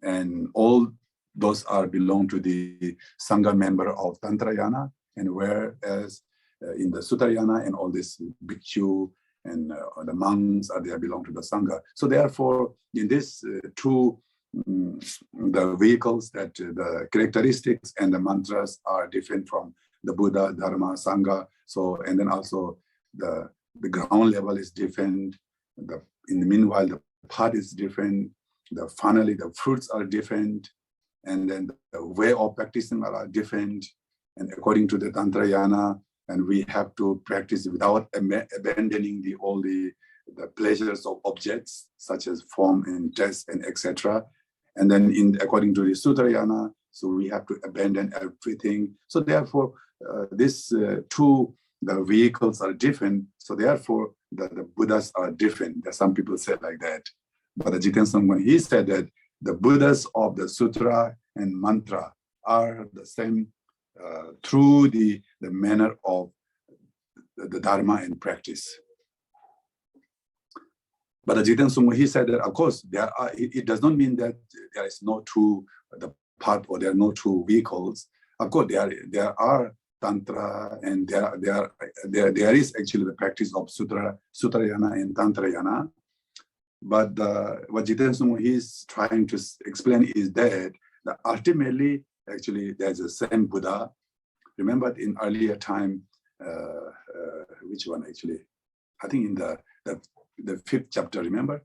and all those belong to the Sangha member of Tantrayana, and whereas in the Sutrayana and all this Bhikshu and the monks they belong to the Sangha. So therefore, in this the vehicles, that the characteristics and the mantras are different from the Buddha, Dharma, Sangha. So, and then also the ground level is different. In the meanwhile, the path is different. Finally, the fruits are different. And then the way of practicing are different. And according to the Tantrayana, and we have to practice without abandoning all the pleasures of objects, such as form and taste and etc. And then according to the Sutrayana, so we have to abandon everything. So therefore, the vehicles are different. So therefore, the Buddhas are different. Some people say like that. But the Jiten Sangha, he said that the Buddhas of the Sutra and Mantra are the same through the manner of the Dharma and practice. But Jiten Sungwa, he said that, of course, it does not mean that there is no true the path or there are no true vehicles. Of course, there are Tantra, and there is actually the practice of Sutrayana and Tantrayana. But what Jiten Sungwa is trying to explain is that ultimately, actually, there's the same Buddha. Remember in earlier time, which one actually? I think in the 5th chapter, remember?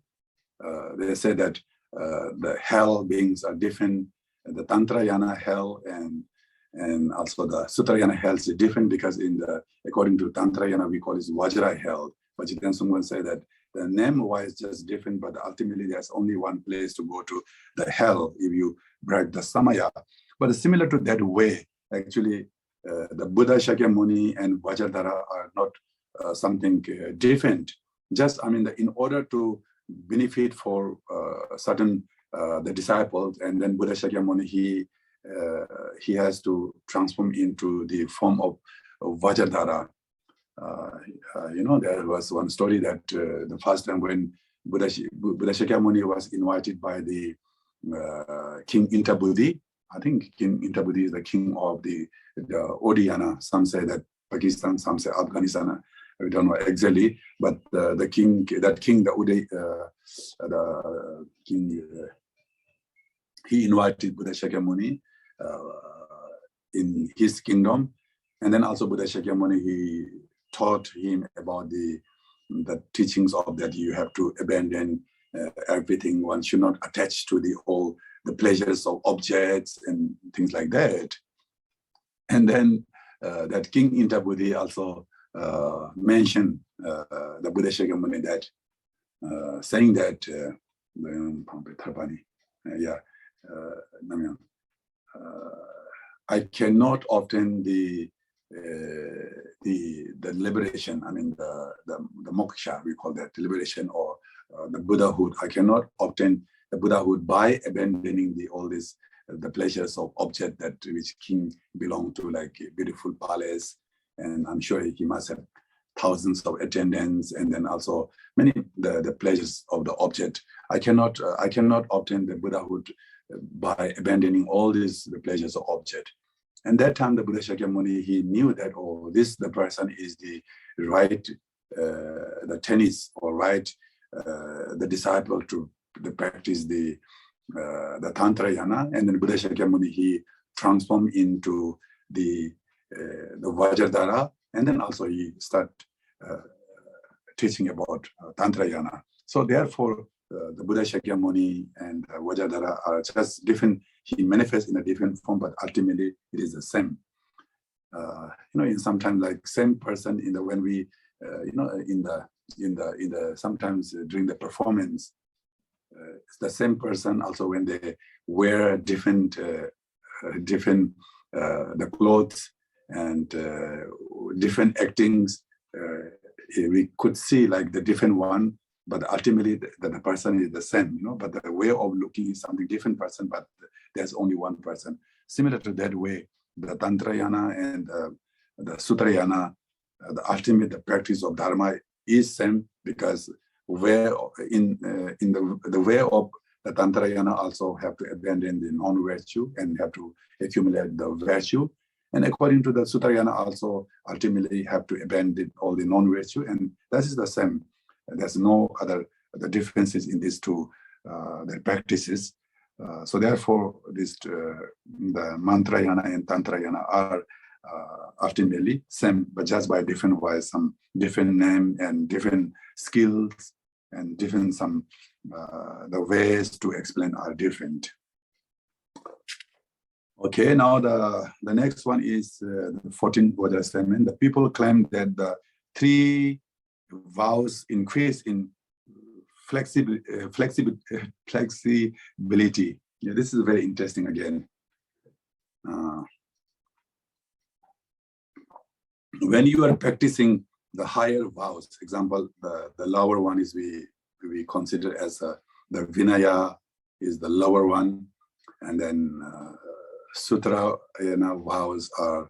They say that the hell beings are different, the Tantrayana hell and also the Sutrayana hell is different, because according to Tantrayana, we call it Vajra hell. But Jiten Sungwa say that the name-wise just different, but ultimately there's only one place to go to, the hell, if you break the Samaya. But similar to that way, actually, the Buddha Shakyamuni and Vajradhara are not something different. Just, I mean, in order to benefit for certain the disciples, and then Buddha Shakyamuni, he has to transform into the form of Vajradhara. There was one story that the first time when Buddha Shakyamuni was invited by the King Intabudi. I think King Intabudi is the king of the Odiyana. Some say that Pakistan, some say Afghanistan. We don't know exactly, but the king, he invited Buddha Shakyamuni in his kingdom, and then also Buddha Shakyamuni, he taught him about the teachings of that you have to abandon everything. One should not attach to the pleasures of objects and things like that. And then that King Intabudi also mentioned the Buddha Shakyamuni that saying that I cannot obtain the liberation. I mean the moksha, we call that, the liberation, or the Buddhahood. I cannot obtain the Buddhahood by abandoning all this the pleasures of object that which king belong to, like a beautiful palace, and I'm sure he must have thousands of attendants, and then also many the pleasures of the object. I cannot obtain the Buddhahood by abandoning all the pleasures of object. And that time the Buddha Shakyamuni, he knew that, the person is the right the tennis, or right the disciple to practice the Tantrayana. And then Buddha Shakyamuni, he transformed into the Vajradhara, and then also he start teaching about Tantrayana. So therefore, the Buddha Shakyamuni and Vajradhara are just different. He manifests in a different form, but ultimately it is the same. In sometimes like same person when we, sometimes during the performance, it's the same person also when they wear different the clothes and different actings. We could see like the different one, but ultimately the person is the same, but the way of looking is something different person, but there's only one person. Similar to that way, the Tantrayana and the Sutrayana, the practice of Dharma is same, because where in the way of the Tantrayana also have to abandon the non-virtue and have to accumulate the virtue. And according to the Sutrayana also ultimately have to abandon all the non-virtue, and that is the same. There's no other the differences in these two the practices. So therefore, the Mantrayana and Tantrayana are ultimately same, but just by different ways, some different name and different skills and different the ways to explain are different. Okay, now the next one is the 14th Vajra statement. The people claim that the 3 vows increase in flexibility. Yeah, this is very interesting again. When you are practicing the higher vows, example, the lower one is we consider as the Vinaya is the lower one, and then Sutrayana vows are a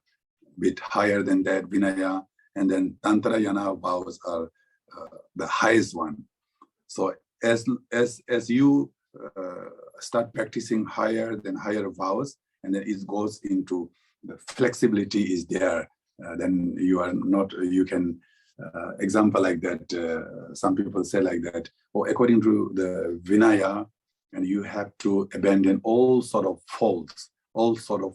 bit higher than that, Vinaya, and then Tantrayana vows are the highest one. So as you start practicing higher than higher vows, and then it goes into the flexibility is there, then you are not, you can, example like that, some people say like that, or according to the Vinaya, and you have to abandon all sort of faults, all sort of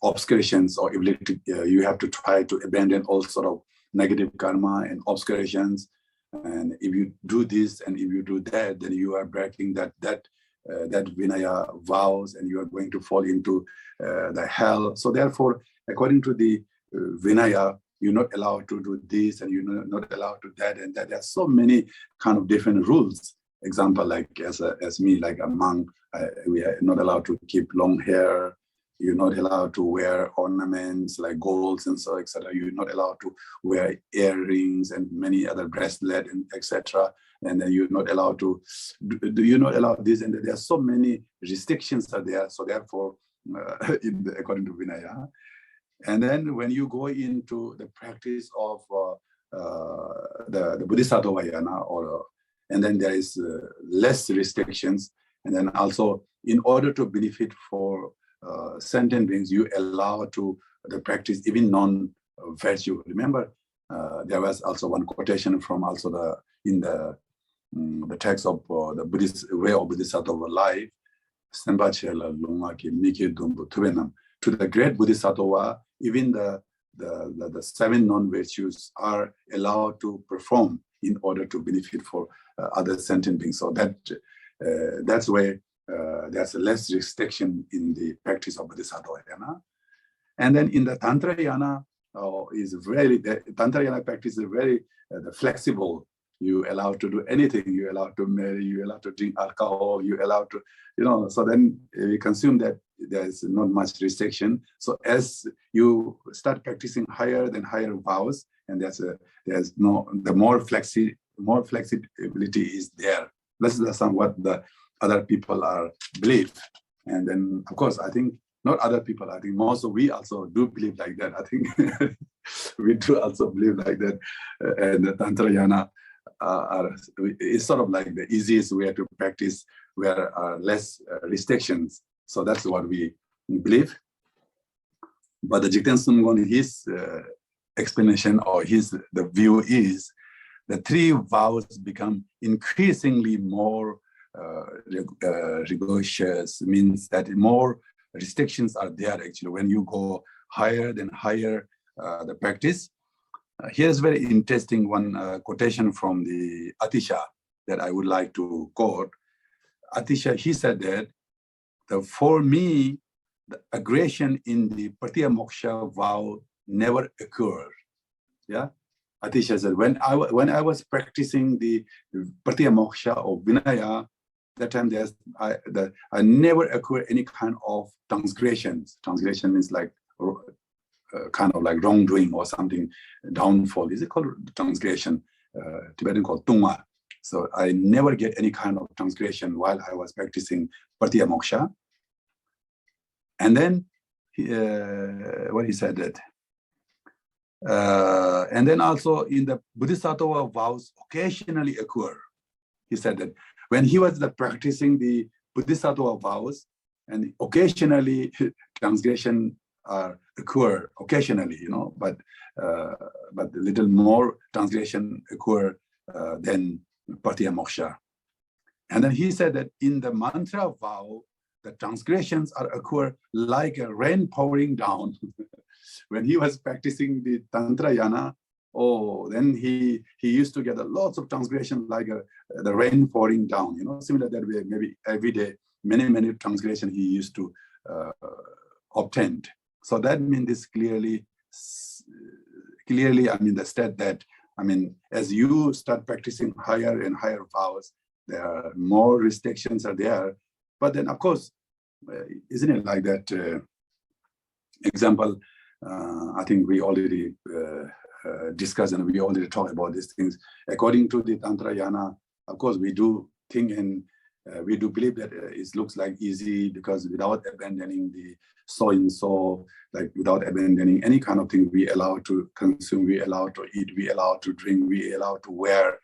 obscurations or ability. You have to try to abandon all sort of negative karma and obscurations. And if you do this and if you do that, then you are breaking that Vinaya vows, and you are going to fall into the hell. So therefore, according to the Vinaya, you're not allowed to do this, and you're not allowed to that and that. There's so many kind of different rules. Example, like as me, like a monk, we are not allowed to keep long hair. You're not allowed to wear ornaments like golds and so, etc. You're not allowed to wear earrings and many other bracelets and etc. And then you're not allowed to, you're not allowed this, and there are so many restrictions are there. So therefore, according to Vinaya. And then when you go into the practice of the Bodhisattva yana, and then there is less restrictions. And then also, in order to benefit for sentient beings, you allow to the practice even non-virtue. Remember, there was also one quotation from also in the text of the Buddhist way of Bodhisattva life. To the great Bodhisattva, even the 7 non-virtues are allowed to perform in order to benefit for other sentient beings. So that's why there's less restriction in the practice of Bodhisattva yana. And then in the Tantra yana, Tantra yana practice is very flexible. You allowed to do anything. You allowed to marry. You allowed to drink alcohol. You allowed to, So then we consume that. There's not much restriction. So as you start practicing higher than higher vows, and the more flexibility is there. This is what the other people are believe. And then of course, I think not other people. I think most of we also do believe like that. I think we do also believe like that. And the Tantra yana is sort of like the easiest way to practice, where there are less restrictions. So that's what we believe. But the Jigten Sumgon, his explanation or the view is the 3 vows become increasingly more rigorous, means that more restrictions are there actually when you go higher than higher the practice. Here's very interesting one quotation from the Atisha that I would like to quote. Atisha, he said that for me, the aggression in the Pratyamoksha vow never occurred. Yeah, Atisha said, when I was practicing the Pratyamoksha or Vinaya, that time I never occurred any kind of transgressions. Transgression means like kind of like wrongdoing or something, downfall. Is it called transgression? Tibetan called tungma. So I never get any kind of transgression while I was practicing Pratyamoksha. And then what he said that. And then also in the Bodhisattva vows occasionally occur. He said that when he was practicing the Bodhisattva vows, and occasionally transgression occur occasionally, but a little more transgression occur than Pratyamoksha. And then he said that in the mantra vow, the transgressions occur like a rain pouring down. When he was practicing the Tantra yana, then he used to get lots of transgression like the rain pouring down. Similar that way, maybe every day, many transgression he used to obtain. So that means this clearly, the state that, as you start practicing higher and higher vows, there are more restrictions are there. But then, of course, isn't it like that? Example, I think we already discussed and we already talked about these things. According to the Tantra yana, of course, we do think and we do believe that it looks like easy because without abandoning the so and so, like without abandoning any kind of thing, we allow to consume, we allow to eat, we allow to drink, we allow to wear,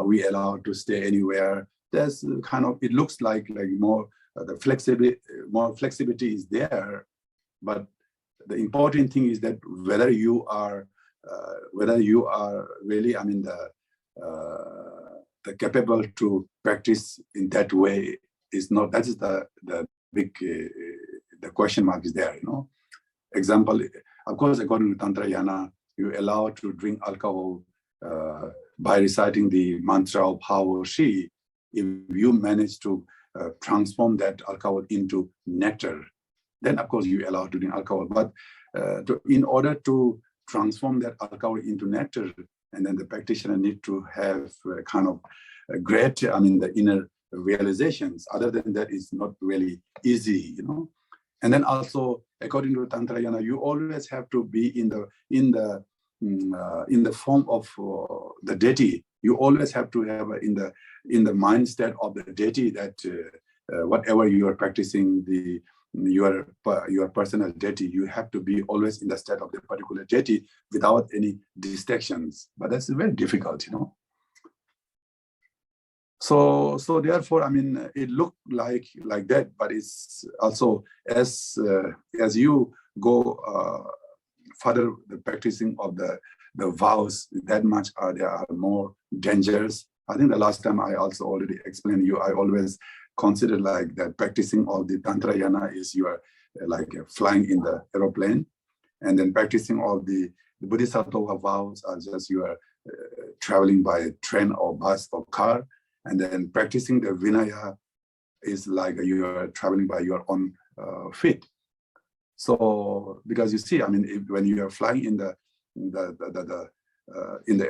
we allow to stay anywhere. There's kind of, it looks like more the flexibility is there, but the important thing is that whether you are really, I mean, the capable to practice in that way is not. That is the big the question mark is there. Example, of course, according to Tantra Yana, you allow to drink alcohol by reciting the mantra of how or she. If you manage to transform that alcohol into nectar, then of course you allow to drink alcohol. But in order to transform that alcohol into nectar, and then the practitioner need to have kind of a great, I mean, the inner realizations. Other than that, it's not really easy, And then also, according to Tantra Yana, you always have to be in the form of the deity. You always have to have in the mind state of the deity that whatever you are practicing, your personal deity, you have to be always in the state of the particular deity without any distractions. But that's very difficult, So therefore, I mean, it looked like that, but it's also as you go further the practicing of the vows, that much there are more dangers. I think the last time I also already explained you, I always consider like that practicing of the Tantra Yana is you are like flying in the aeroplane, and then practicing of the Bodhisattva vows are just you are traveling by train or bus or car, and then practicing the Vinaya is like you are traveling by your own feet. So because you see, I mean, when you are flying in the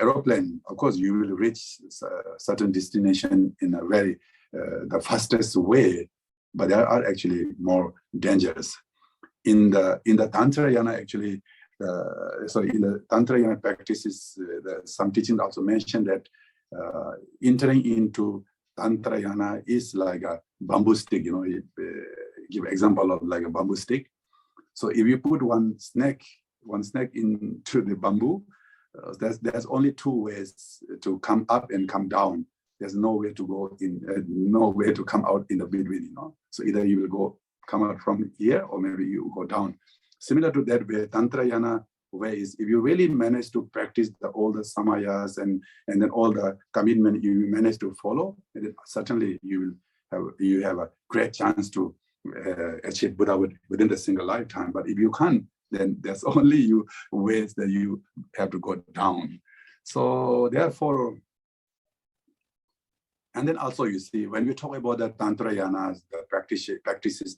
aeroplane, of course you will reach a certain destination in a very the fastest way, but there are actually more dangers. In the Tantra Yana, actually, in the Tantra Yana practices, some teachings also mention that entering into Tantra Yana is like a bamboo stick. Give example of like a bamboo stick. So if you put one snake into the bamboo, there's only two ways to come up and come down. There's no way to go in, no way to come out in the between, So either you will come out from here, or maybe you go down. Similar to that way, Tantra Yana way is if you really manage to practice all the samayas and then all the commitment you manage to follow, then certainly you have a great chance to achieve Buddhahood within the single lifetime. But if you can't, then there's only ways that you have to go down. So therefore, and then also you see, when we talk about the Tantra Yanas, the practices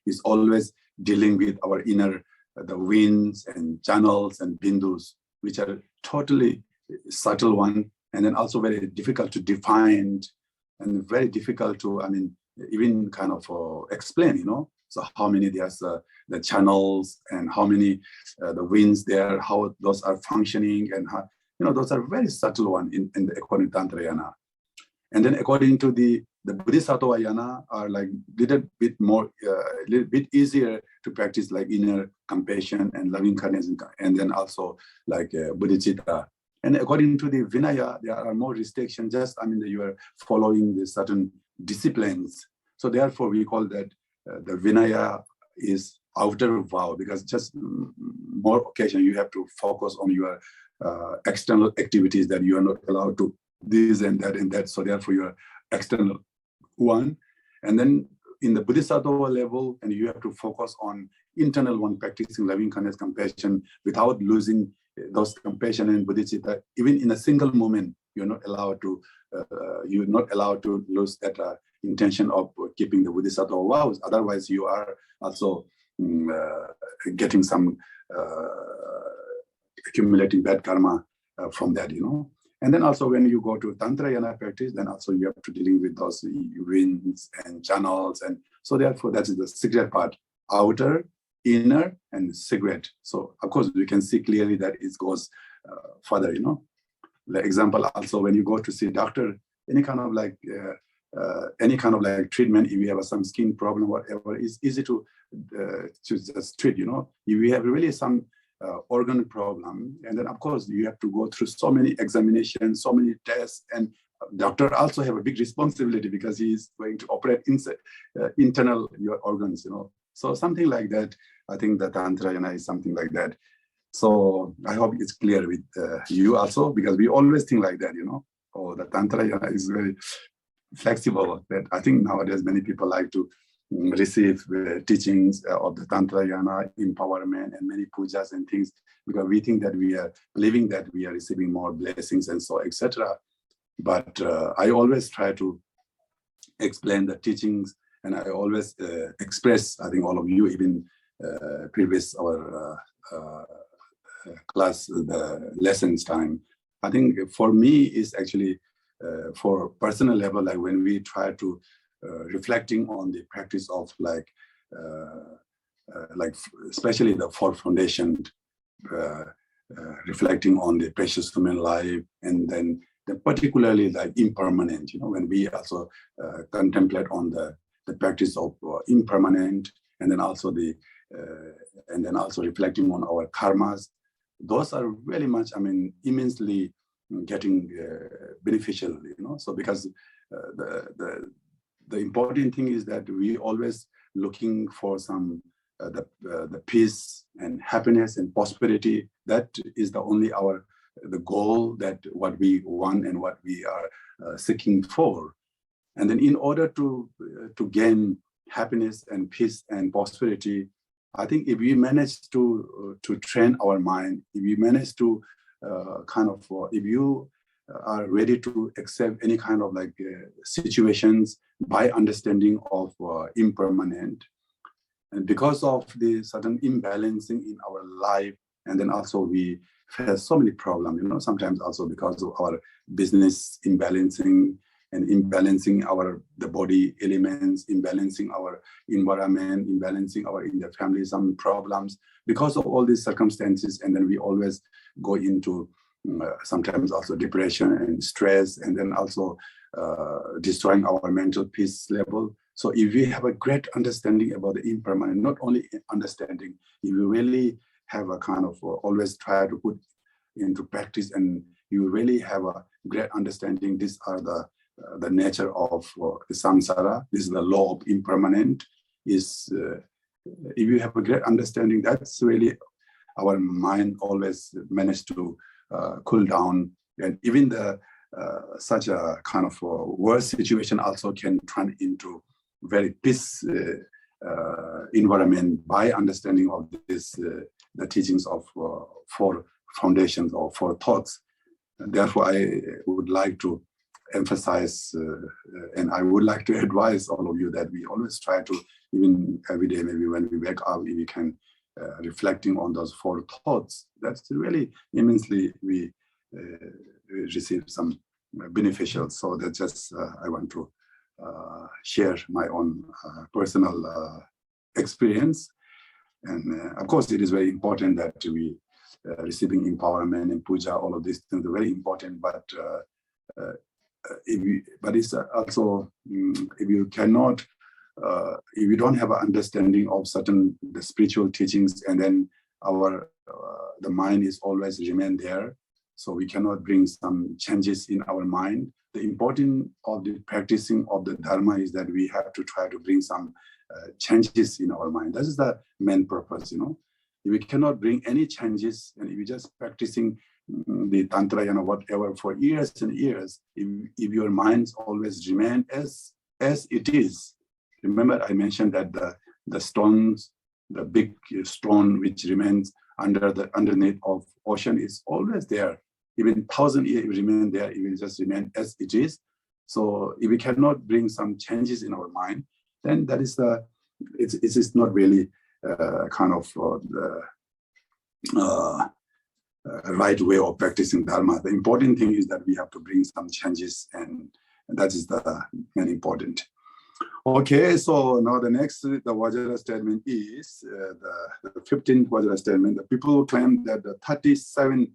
is always dealing with our inner, the winds and channels and bindus, which are totally subtle one, and then also very difficult to define and very difficult to, I mean, even kind of explain, So how many there's the channels and how many the winds there, how those are functioning, and how, those are very subtle one according to Tantra Yana. And then according to the Bodhisattva Yana are like little bit easier to practice, like inner compassion and loving kindness, and then also like bodhicitta. And according to the Vinaya, there are more restrictions. Just, I mean, you are following the certain disciplines. So therefore, we call that the Vinaya is outer vow, because just more occasion you have to focus on your external activities that you are not allowed to this and that and that. So therefore, your external one. And then in the Bodhisattva level, and you have to focus on internal one, practicing loving kindness, compassion, without losing those compassion and bodhicitta. Even in a single moment, you're not allowed to lose that intention of keeping the Bodhisattva vows. Otherwise, you are also getting some accumulating bad karma from that, And then also when you go to Tantra Yana practice, then also you have to dealing with those winds and channels. And so therefore, that is the secret part, outer, inner, and secret. So of course, we can see clearly that it goes further, The example also, when you go to see doctor, any kind of like any kind of like treatment, if you have some skin problem, whatever, it's easy to just treat, you know. If you have really some organ problem, and then of course you have to go through so many examinations, so many tests, and doctor also have a big responsibility because he is going to operate inside internal your organs, you know. So something like that. I think that Tantrayana is something like that. So I hope it's clear with you also, because we always think like that, you know. Oh, the Tantrayana is very flexible. That I think nowadays many people like to receive teachings of the Tantrayana, empowerment, and many pujas and things, because we think that we are believing that we are receiving more blessings and so etc. But I always try to explain the teachings, and I always express, I think all of you, even previous our class, the lessons time, I think for me is actually for personal level, like when we try to reflecting on the practice of like especially the four foundation, reflecting on the precious human life, and then particularly like impermanent, you know, when we also contemplate on the practice of impermanent, and then also reflecting on our karmas, those are really much, I mean, immensely getting beneficial, you know. So because the important thing is that we always looking for some the peace and happiness and prosperity. That is the only the goal, that what we want and what we are seeking for. And then in order to gain happiness and peace and prosperity, I think if we manage to train our mind, if we manage to if you are ready to accept any kind of like situations by understanding of impermanent, and because of the sudden imbalancing in our life, and then also we face so many problems, you know, sometimes also because of our business imbalancing, and imbalancing the body elements, imbalancing our environment, imbalancing in the family, some problems because of all these circumstances. And then we always go into sometimes also depression and stress, and then also destroying our mental peace level. So if we have a great understanding about the impermanent, not only understanding, if you really have a kind of always try to put into practice, and you really have a great understanding, these are the nature of samsara, this is the law of impermanent, is if you have a great understanding, that's really our mind always managed to cool down, and even such a kind of worse situation also can turn into very peace environment by understanding of this the teachings of four foundations or four thoughts. And therefore, I would like to emphasize and I would like to advise all of you that we always try to, even every day, maybe when we wake up, if we can reflecting on those four thoughts, that's really immensely we receive some beneficial. So that's just I want to share my own personal experience. And of course, it is very important that we receiving empowerment and puja, all of these things are very important. But it's also if you cannot, if you don't have an understanding of the spiritual teachings, and then the mind is always remain there, so we cannot bring some changes in our mind. The important of the practicing of the dharma is that we have to try to bring some changes in our mind. That is the main purpose, you know. If we cannot bring any changes, and if you're just practicing the tantrayana, whatever, for years and years, if your minds always remain as it is. Remember, I mentioned that the stones, the big stone which remains underneath of ocean is always there. Even 1,000 years, it will remain there. It will just remain as it is. So if we cannot bring some changes in our mind, then that is it is not really kind of right way of practicing dharma. The important thing is that we have to bring some changes, and that is the main important. Okay, so now the next, the Vajra statement is the 15th Vajra statement. The people who claim that the 37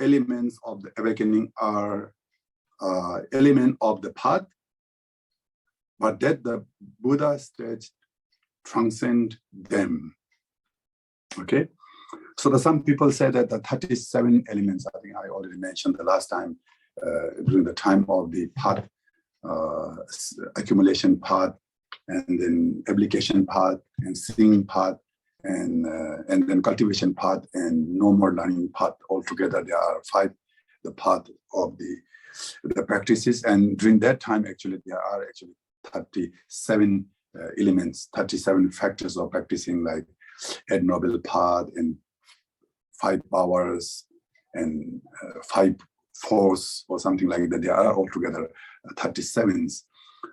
elements of the awakening are element of the path but that the Buddha stage transcend them. Okay, so some people say that the 37 elements, I think I already mentioned the last time, during the time of the path, accumulation path, and then application path, and seeing path, and then cultivation path, and no more learning path. Altogether, there are 5, the path of the practices. And during that time, actually, there are actually 37 elements, 37 factors of practicing, like Venerable path, and 5 powers, and 5 force, or something like that. There are altogether 37s.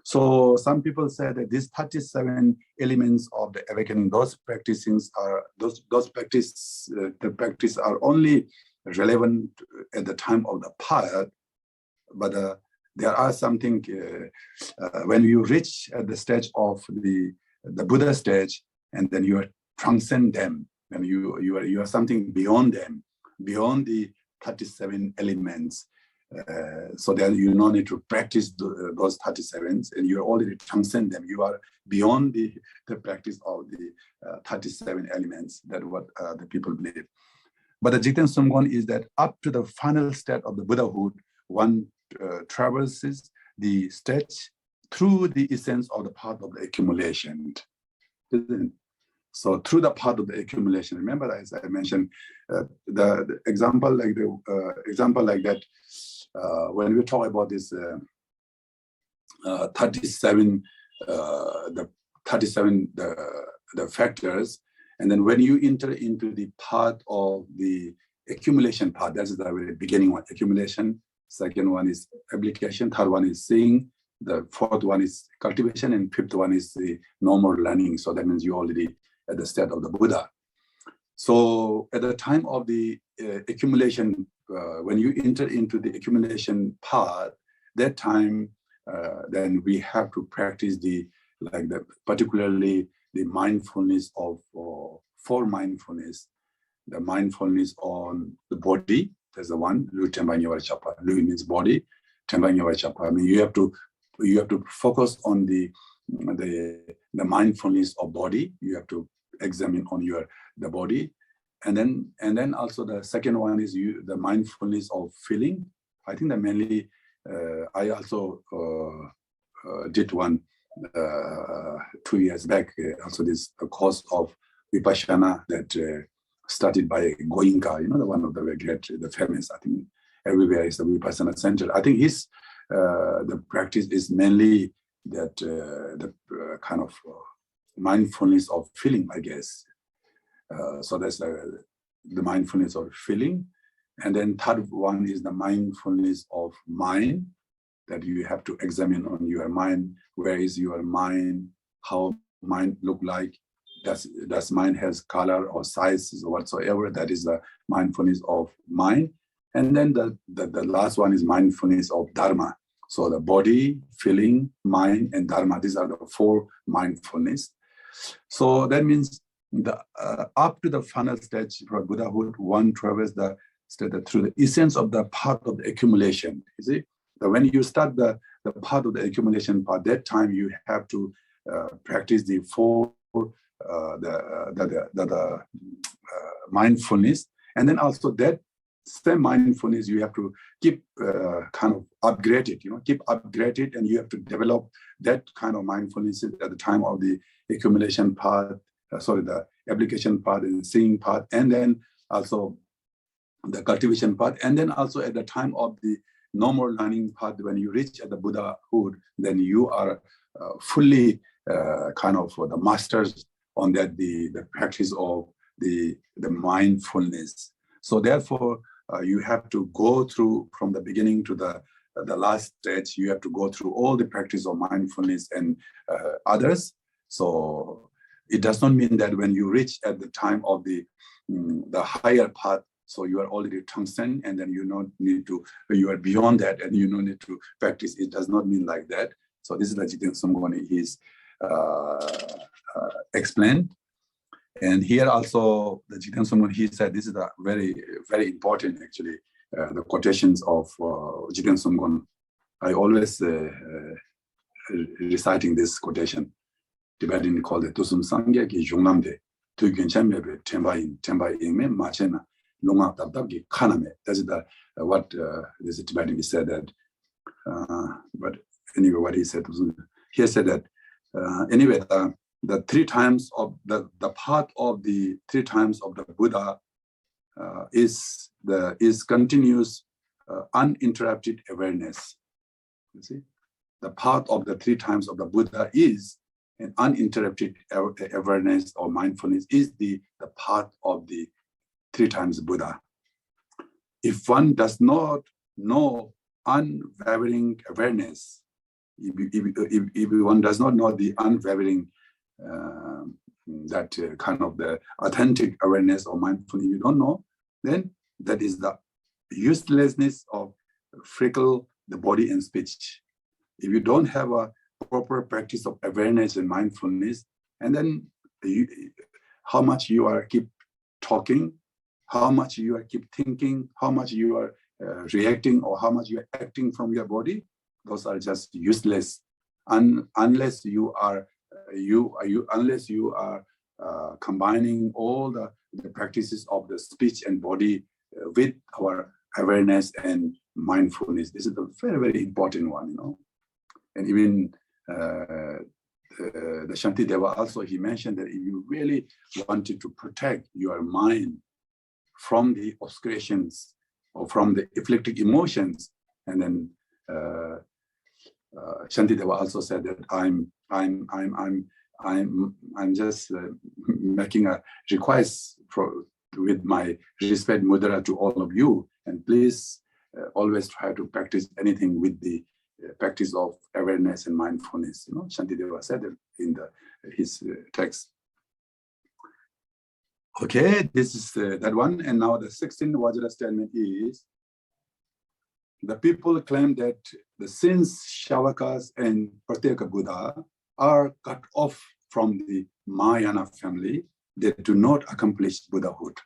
So some people say that these 37 elements of the awakening, those practices are the practice are only relevant at the time of the path, but there are something when you reach at the stage of the Buddha stage, and then you transcend them, and you are something beyond them, beyond the 37 elements. So that you no need to practice those 37s, and you already transcend them. You are beyond the practice of the 37 elements. That what the people believe. But the Jigten Sumgon is that up to the final state of the Buddhahood, one traverses the stage through the essence of the path of the accumulation. So through the path of the accumulation, remember, as I mentioned, the example like that. When we talk about this 37, the factors, and then when you enter into the path of the accumulation path, that is the very beginning one, accumulation. Second one is application. Third one is seeing. The fourth one is cultivation, and fifth one is the normal learning. So that means you already at the state of the Buddha. So at the time of the accumulation, when you enter into the accumulation path, that time, then we have to practice particularly the mindfulness of for mindfulness, the mindfulness on the body. There's the one. Lu means body. I mean, you have to focus on the mindfulness of body. You have to examine on the body, and then also the second one is the mindfulness of feeling. I think that mainly I also did one 2 years back. Also this course of Vipassana that started by Goenka, the one of the very great, the famous. I think everywhere is the Vipassana center. I think his the practice is mainly that the kind of mindfulness of feeling, I guess. So that's the mindfulness of feeling. And then third one is the mindfulness of mind, that you have to examine on your mind. Where is your mind? How mind look like? Does mind has color or sizes or whatsoever? That is the mindfulness of mind. And then the last one is mindfulness of Dharma. So the body, feeling, mind, and Dharma, these are the 4 mindfulness. So that means up to the final stage for Buddhahood, one traverses through the essence of the path of the accumulation. You see, that when you start the path of the accumulation part, that time you have to practice the 4 mindfulness, and then also that same mindfulness you have to keep kind of upgrade it, keep upgrade it, and you have to develop that kind of mindfulness at the time of the accumulation part, the application part and seeing part, and then also the cultivation part, and then also at the time of the normal learning part. When you reach at the Buddhahood, then you are fully kind of the masters on that, the practice of the mindfulness. So therefore, you have to go through from the beginning to the last stage. You have to go through all the practice of mindfulness and others. So it does not mean that when you reach at the time of the higher path, so you are already transcend, and then you are beyond that, and you don't need to practice. It does not mean like that. So this is the Jigten Sumgon he's explained. And here also the Jigten Sumgon, he said this is a very, very important actually, the quotations of Jigten Sumgon. I always reciting this quotation. Tibetan called it Tusum Sangya ki Jungnamde, Tu Gyunchame, Temba me, Machena, Lunga Tabki, Kaname. That's what this Tibetan said that. But anyway, what he said, he said that anyway, the 3 times of the path of the 3 times of the Buddha is continuous uninterrupted awareness. You see, the path of the 3 times of the Buddha is an uninterrupted awareness or mindfulness is the path of the 3 times Buddha. If one does not know unwavering awareness, if one does not know the unwavering that kind of the authentic awareness or mindfulness, you don't know, then that is the uselessness of freckle the body and speech. If you don't have a proper practice of awareness and mindfulness, and then how much you are keep talking, how much you are keep thinking, how much you are reacting, or how much you are acting from your body, those are just useless, unless you are combining all the practices of the speech and body with our awareness and mindfulness. This is a very, very important one, you know. And even the Shantideva also, he mentioned that if you really wanted to protect your mind from the oscillations or from the afflicting emotions, and then Shantideva also said that I'm just making a request with my respect mudra to all of you, and please always try to practice anything with the practice of awareness and mindfulness. You know, Shantideva said it in his text. Okay, this is that one. And now the 16th Vajra statement is, the people claim that the since Shavakas and Pratyeka Buddha are cut off from the Mahayana family, they do not accomplish Buddhahood.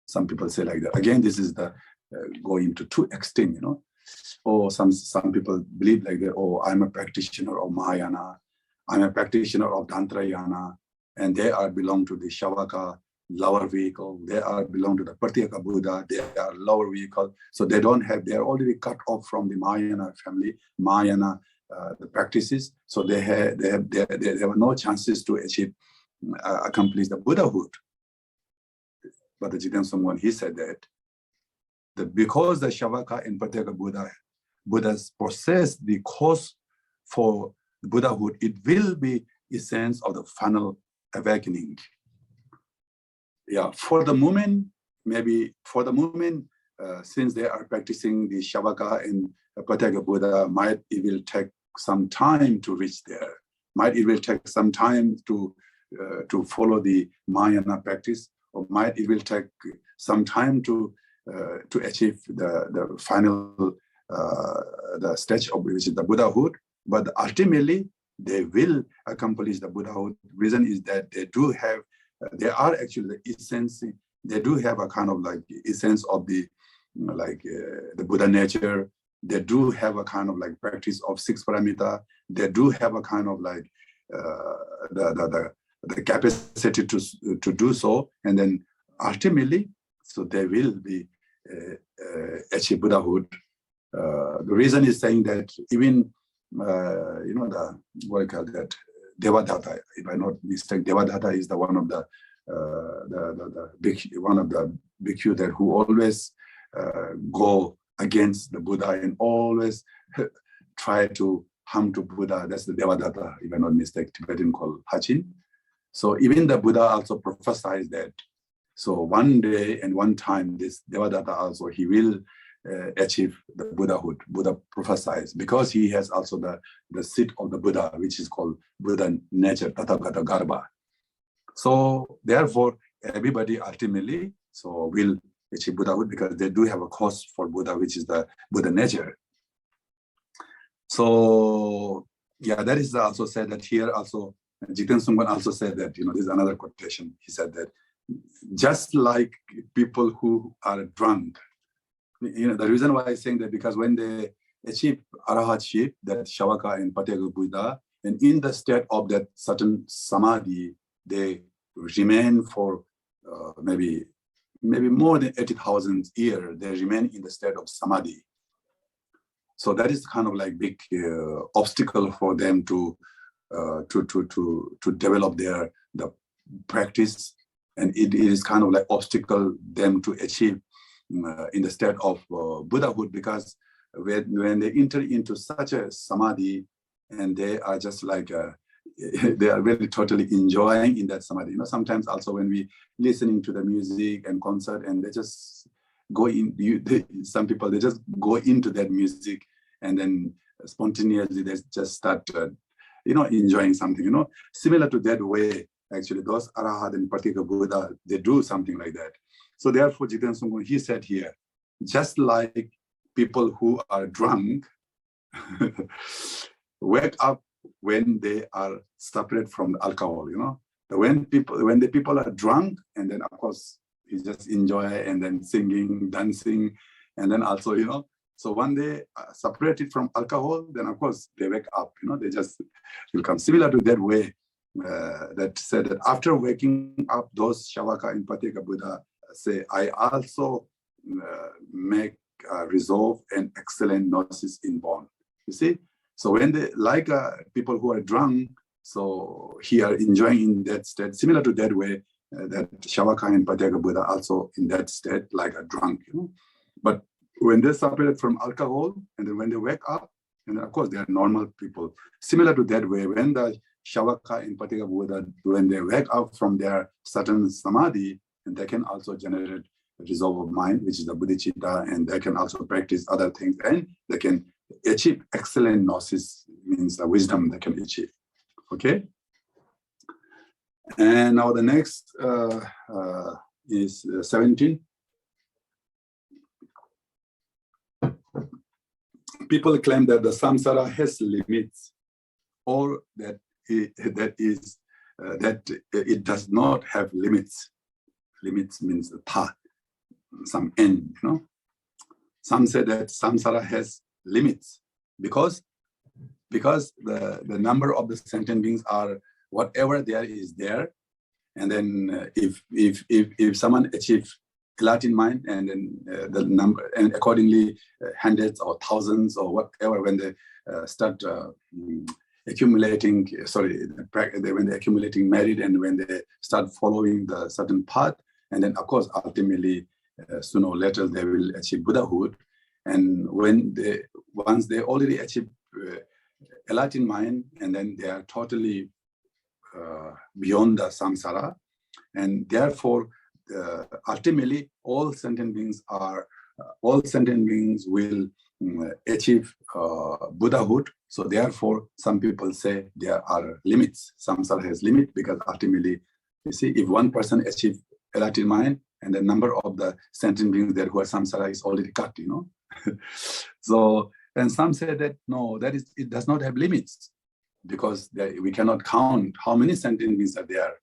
Some people say like that. Again, this is the going to 2 extreme, you know. Or some people believe like that, oh, I'm a practitioner of Mahayana, I'm a practitioner of Tantrayana, and they are belong to the Shavaka lower vehicle, they are belong to the Pratyeka Buddha, they are lower vehicle, so they don't have, they are already cut off from the Mahayana family, Mahayana the practices, so they have no chances to achieve, accomplish the Buddhahood. But the Jigten Songwan, he said that because the Shavaka and Pratyeka Buddhas possess the cause for Buddhahood, it will be essence of the final awakening. Yeah, for the moment, since they are practicing the Shavaka and Pratyeka Buddha, it will take some time to reach there. It will take some time to follow the Mahayana practice, or it will take some time to achieve the final the stage of which is the Buddhahood. But ultimately, they will accomplish the Buddhahood. Reason is that they do have, they are actually the essence. They do have a kind of like essence of the the Buddha nature. They do have a kind of like practice of 6 paramita. They do have a kind of like the capacity to do so, and then ultimately, so they will be achieve Buddhahood. The reason is saying that even you know, the what I call that Devadatta, if I'm not mistaken, Devadatta is the one of the bhikkhu that who always go against the Buddha and always try to harm to Buddha. That's the Devadatta, if I'm not mistaken, Tibetan called Hachin. So even the Buddha also prophesied that. So one day and one time, this Devadatta also, he will achieve the Buddhahood. Buddha prophesies, because he has also the seat of the Buddha, which is called Buddha nature, Tathagata Garbha. So therefore, everybody ultimately will achieve Buddhahood, because they do have a cause for Buddha, which is the Buddha nature. So yeah, that is also said that here also, Jigten Songwan also said that, you know, this is another quotation. He said that just like people who are drunk, you know, the reason why I'm saying that, because when they achieve Arahatship, that Shavaka and Pratyeka Buddha, And in the state of that certain samadhi, they remain for maybe more than 80,000 years. They remain in the state of samadhi. So that is kind of like big obstacle for them to develop the practice, and it is kind of like obstacle them to achieve in the state of Buddhahood, because when they enter into such a samadhi, and they are just like they are really totally enjoying in that samadhi. Sometimes also when we listening to the music and concert, and they just go in. Some people, they just go into that music, and then spontaneously they just start enjoying something. Similar to that way, actually, those Arahat and particular Buddha, they do something like that. So therefore, Jiten Sungkun, he said here, just like people who are drunk wake up when they are separate from the alcohol. When the people are drunk, and then of course you just enjoy, and then singing, dancing, and then also so when they are separated from alcohol, then of course they wake up. They just become similar to that way. That said that after waking up, those Shavaka in particular Buddha say, I also make resolve and excellent gnosis inborn. You see, so when they like people who are drunk, so he are enjoying in that state, similar to that way that Shavaka and Pateka Buddha also in that state like a drunk. But when they're separated from alcohol, and then when they wake up, and of course they are normal people, similar to that way, when the Shavaka and Pateka Buddha, when they wake up from their certain samadhi, and they can also generate a resolve of mind, which is the bodhicitta, and they can also practice other things, and they can achieve excellent gnosis, means the wisdom they can achieve. Okay. And now the next is 17. People claim that the samsara has limits, or that it does not have limits. Limits means path, some end. Some say that samsara has limits because the number of the sentient beings are whatever there is there, and then if someone achieves Latin mind, and then the number, and accordingly hundreds or thousands or whatever, when they start accumulating, when they're accumulating merit, and when they start following the certain path, and then of course ultimately sooner or later they will achieve Buddhahood. And once they already achieve a Latin mind, and then they are totally beyond the samsara, and therefore ultimately all sentient beings will achieve Buddhahood. So therefore some people say there are limits. Samsara has limit, because ultimately, you see, if one person achieves a Latin mind, and the number of the sentient beings there who are samsara is already cut, So, and some say that no, it does not have limits, because we cannot count how many sentient beings are there.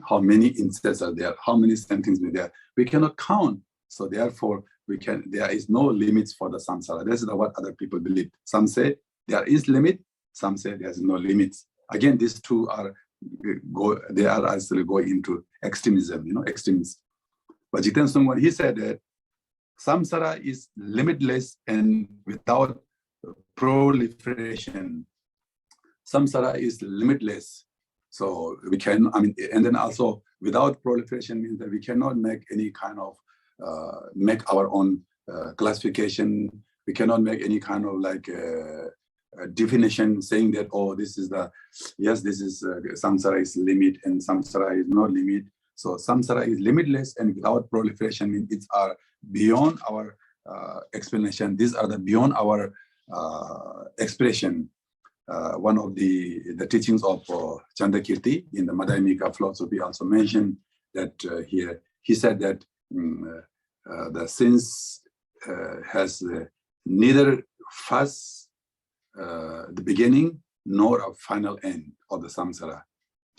How many insects are there, how many sentient beings are there. We cannot count. So therefore, there is no limits for the samsara. This is what other people believe. Some say there is limit, some say there is no limits. Again, these two they are actually going into extremism, extremism. But Jiten Sungkun, he said that samsara is limitless and without proliferation. Samsara is limitless. So we can, and then also without proliferation means that we cannot make any kind of, make our own classification. We cannot make any kind of like definition saying that, oh, this is samsara is limit and samsara is not limit. So samsara is limitless and without proliferation means it's beyond our explanation. These are beyond our expression. One of the teachings of Chandakirti in the Madhyamika philosophy also mentioned that here. He said that the sense has neither first the beginning nor a final end of the samsara.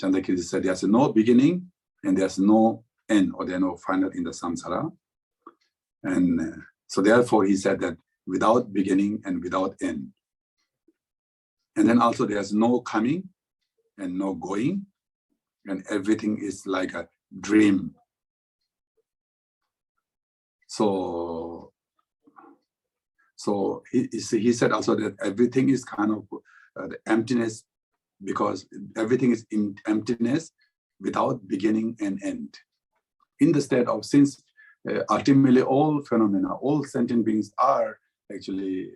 Chandakirti said there's no beginning and there's no end, or there's no final in the samsara. And so therefore he said that without beginning and without end. And then also there's no coming and no going, and everything is like a dream. So he said also that everything is kind of the emptiness, because everything is in emptiness without beginning and end. In the state of, since ultimately all phenomena, all sentient beings are actually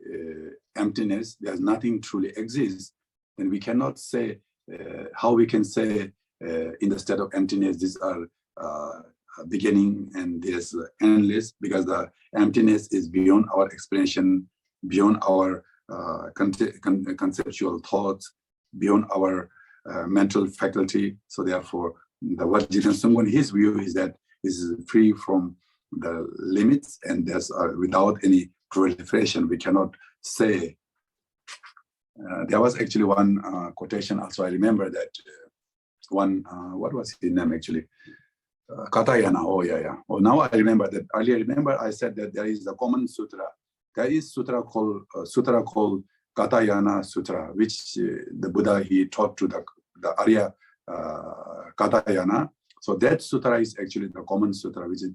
emptiness, there's nothing truly exists, then we cannot say, how we can say in the state of emptiness, these are beginning and there's endless, because the emptiness is beyond our explanation, beyond our conceptual thoughts, beyond our mental faculty. So therefore, the what Jiten Sungwon, his view is that is free from the limits, and there's without any proliferation. We cannot say. There was actually one quotation also. I remember that one. What was his name actually? Katayana. Oh yeah. Oh, now I remember that. Earlier, remember I said that there is a common sutra. There is sutra called Katayana Sutra, which the Buddha he taught to the Arya Katayana. So that sutra is actually the common sutra, which is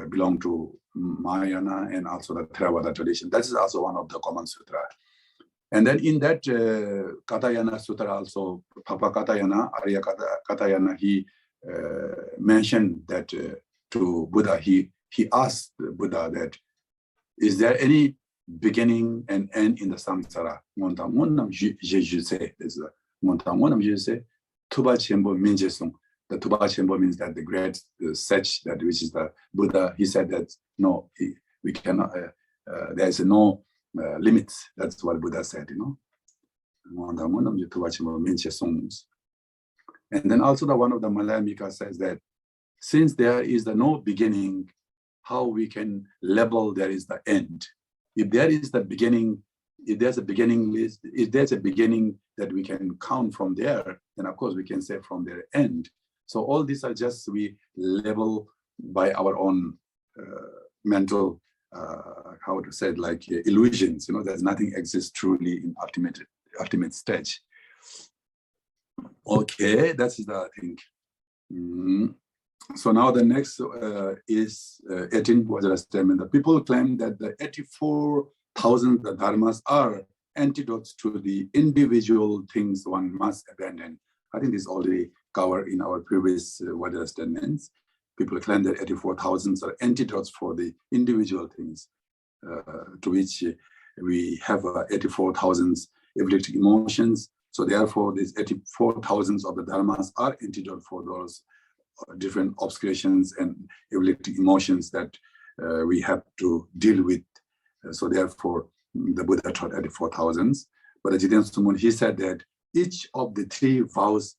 belong to Mahayana and also the Theravada tradition. That is also one of the common sutra. And then in that Katayana Sutra also, Papa Katayana, Arya Katayana, he mentioned that to Buddha, he asked Buddha that, is there any beginning and end in the samsara? Tuba Chenpo Minjesung. The Tuba Chenpo means that the great sage, that which is the Buddha, he said that no, we cannot, there is no limits. That's what Buddha said, And then also the one of the Malayamika says that since there is no beginning, how we can label there is the end? If there is the beginning, if there's a beginning list, if there's a beginning that we can count from there, then of course we can say from their end. So all these are just we label by our own mental, how to say it, like illusions. There's nothing exists truly in ultimate stage. Okay, that's the thing. So now the next is 18 Vajra statement. The people claim that the 84,000 dharmas are antidotes to the individual things one must abandon. I think this is already covered in our previous Vajra statements. People claim that 84,000 are antidotes for the individual things, to which we have 84,000 epileptic emotions. So therefore, these 84,000 of the dharmas are antidote for those different obscurations and epileptic emotions that we have to deal with. So therefore, the Buddha taught 84,000. But the Jiten Sungwon, he said that each of the three vows,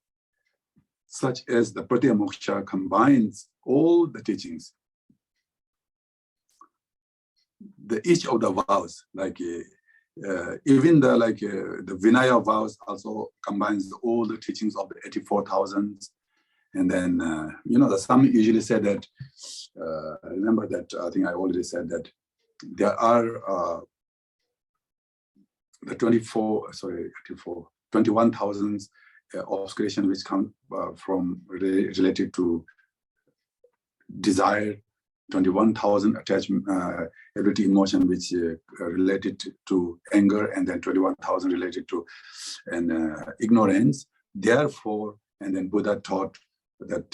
such as the Pratya Moksha, combines all the teachings. Each of the vows, like even the Vinaya vows, also combines all the teachings of the 84,000. And then some usually say that. I remember that I think I already said that there are the 21,000 obscurations which come from related to desire, 21,000 attachment, ability emotion which related to anger, and then 21,000 related to ignorance. Therefore, and then Buddha taught that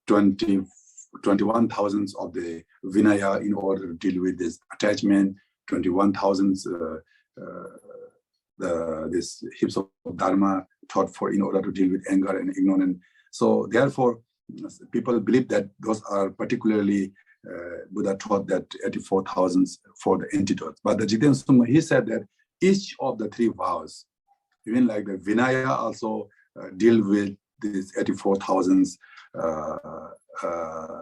21,000 of the Vinaya in order to deal with this attachment, 21,000 this heaps of Dharma taught for in order to deal with anger and ignorance. So therefore, people believe that those are particularly Buddha taught that 84,000 for the antidotes. But the Jiten Sungwon, he said that each of the three vows, even like the Vinaya, also deal with these 84,000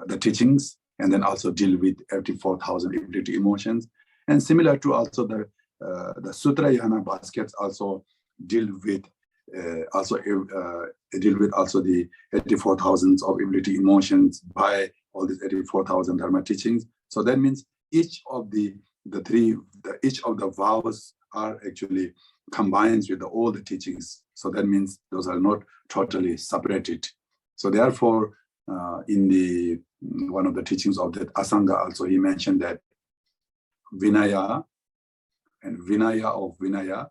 the teachings, and then also deal with 84,000 ability emotions. And similar to also the Sutrayana baskets also deal with the 84,000 of ability emotions by all these 84,000 Dharma teachings. So that means each of the vows are actually combined with all the teachings. So that means those are not totally separated. So therefore, in the one of the teachings of that Asanga also, he mentioned that Vinaya and Vinaya of Vinaya,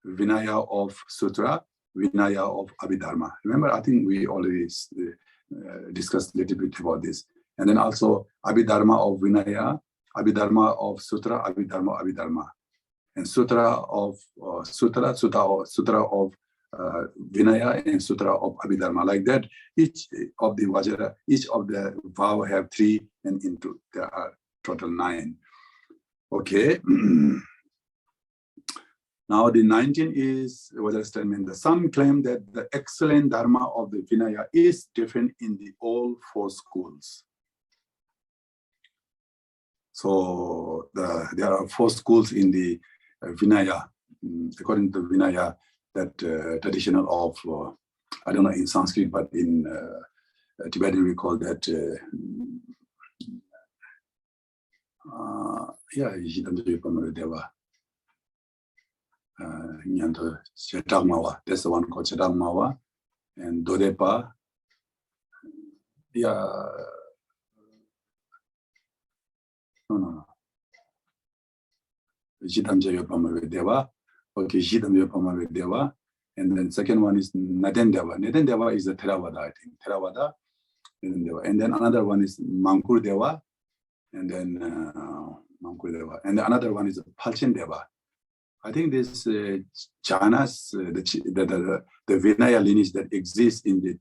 Vinaya of Sutra, Vinaya of Abhidharma. Remember, I think we already discussed a little bit about this. And then also Abhidharma of Vinaya, Abhidharma of Sutra, Abhidharma, Abhidharma. And Sutra of Sutra of Vinaya and Sutra of Abhidharma. Like that, each of the Vajra, each of the vow have 3, and into there are total 9. Okay. Now the 19 is Vajra statement. Some claim that the excellent Dharma of the Vinaya is different in the all 4 schools. So there are 4 schools in the Vinaya, according to Vinaya, that traditional of, I don't know in Sanskrit, but in Tibetan we call that, that's the one called Chedagmawa, and Dodepa, no. Jidamjayopamavedeva, okay, Jidamjayopamavedeva, and then second one is Nadendeva. Nadendeva is a Theravada, I think. Theravada, and then another one is Mankurdeva, and then Mankurdeva, and another one is Palchendeva. I think this Jhanas, the Vinaya lineage that exists in the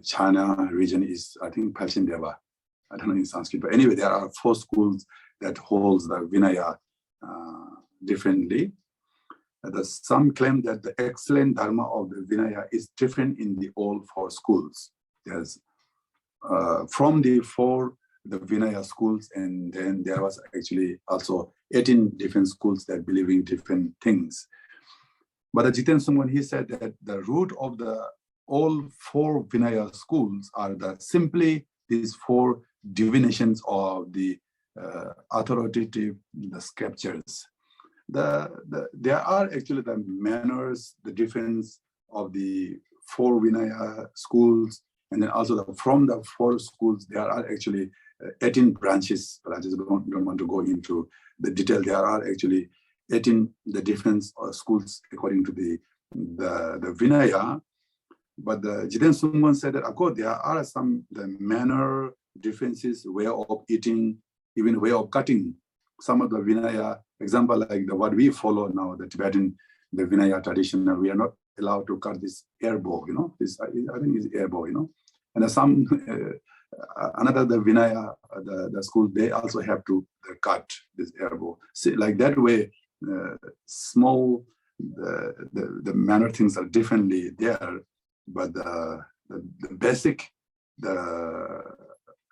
China region is, I think, Palchendeva. I don't know in Sanskrit, but anyway, there are 4 schools that holds the Vinaya differently. Some claim that the excellent Dharma of the Vinaya is different in the all 4 schools. There's from the Vinaya schools, and then there was actually also 18 different schools that believe in different things. But the Jiten Sungwan, he said that the root of the all 4 Vinaya schools are simply these 4 divinations of the authoritative scriptures. There are actually the manners, the difference of the 4 Vinaya schools, and then also from the 4 schools, there are actually 18 branches, but I just don't want to go into the detail. There are actually 18 the different schools according to the Vinaya. But the Jiten Sungwan said that, of course, there are some the manner differences, way of eating, even way of cutting. Some of the Vinaya, example like what we follow now, the Tibetan, the Vinaya tradition, we are not allowed to cut this air bow, this I think is air bow, and some another the Vinaya, the school, they also have to cut this air bow. See, like that way, small the manner things are differently there, but the basic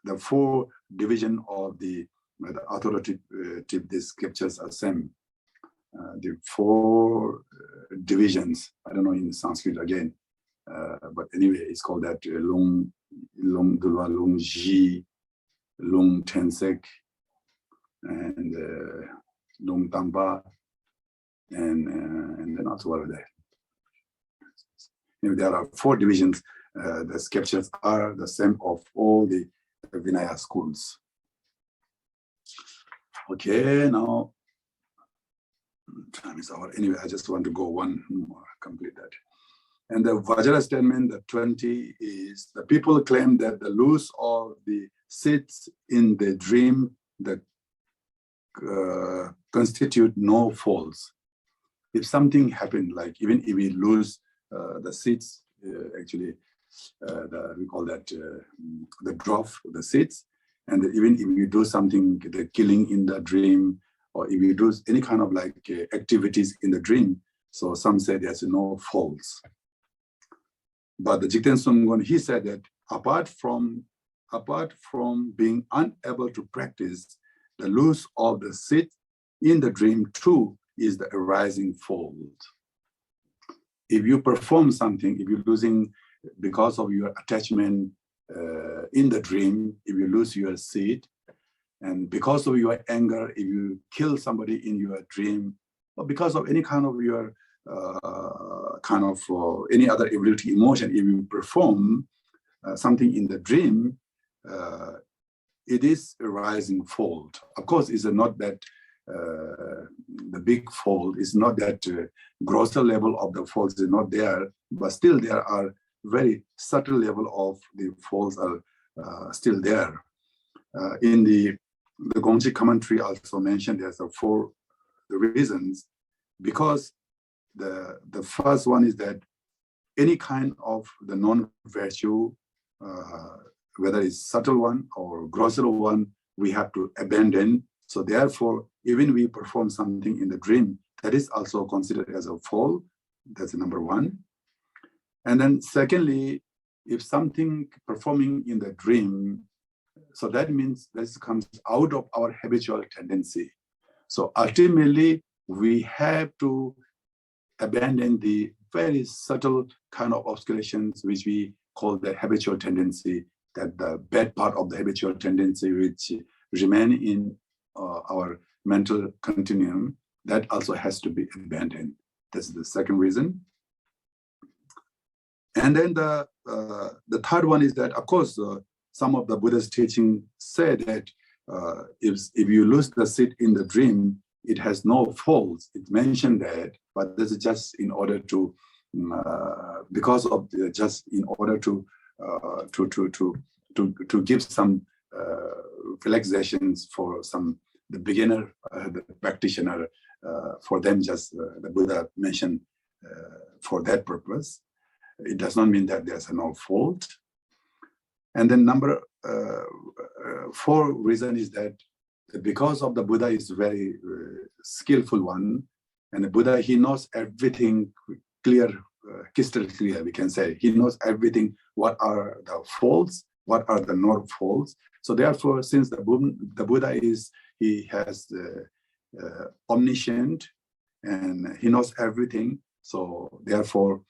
the 4 division of the authoritative the scriptures are same. The 4 divisions, I don't know in Sanskrit again, but anyway, it's called that Lung Dulwa, Lung Ji, Lung Tensek, and Lung Tamba, and then also what are there? There are 4 divisions. The scriptures are the same of all the Vinaya schools. Okay, now time is over. Anyway, I just want to go one more, complete that. And the Vajra statement, the 20 is, the people claim that the loss of the seeds in the dream that constitute no falls. If something happened, like even if we lose the seeds, actually, we call that the drop, the seeds, and even if you do something, the killing in the dream, or if you do any kind of like activities in the dream, so some say there's no faults. But the Jiten Sungwan, he said that apart from being unable to practice, the loss of the seed in the dream too is the arising fault. If you perform something, if you're losing because of your attachment in the dream, if you lose your seed, And because of your anger, if you kill somebody in your dream, or because of any kind of your any other ability, emotion, if you perform something in the dream, it is a rising fault. Of course, it's not that the big fault is not that grosser level of the faults is not there, but still there are very subtle level of the faults are still there. In the Gongchig commentary also mentioned there's four reasons, because the first one is that any kind of the non-virtue, whether it's subtle one or grosser one, we have to abandon. So therefore, even we perform something in the dream, that is also considered as a fault. That's number one. And then secondly, if something performing in the dream, so that means this comes out of our habitual tendency. So ultimately, we have to abandon the very subtle kind of oscillations, which we call the habitual tendency, that the bad part of the habitual tendency, which remain in our mental continuum, that also has to be abandoned. That's the second reason. And then the third one is that, of course, some of the Buddha's teaching said that if you lose the seed in the dream, it has no faults. It mentioned that, but this is just in order to, because of just in order to give some relaxations for the beginner, the practitioner, for them just the Buddha mentioned for that purpose. It does not mean that there's no fault. And then number 4 reason is that because of the Buddha is very skillful one, and the Buddha, he knows everything clear, crystal clear, we can say. He knows everything, what are the faults, what are the not faults. So therefore, since the Buddha is, he has omniscient and he knows everything. So therefore,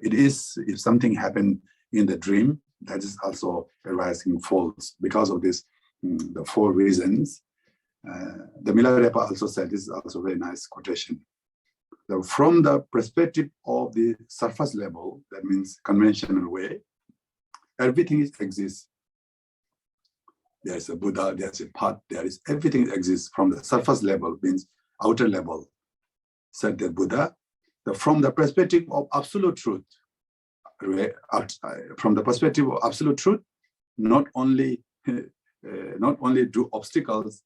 it is, if something happened in the dream, that is also arising faults because of this, the 4 reasons. The Milarepa also said, this is also a very nice quotation. From the perspective of the surface level, that means conventional way, everything exists. There's a Buddha, there's a path, there is everything exists from the surface level, means outer level, said the Buddha. From the perspective of absolute truth, from the perspective of absolute truth, not only do obstacles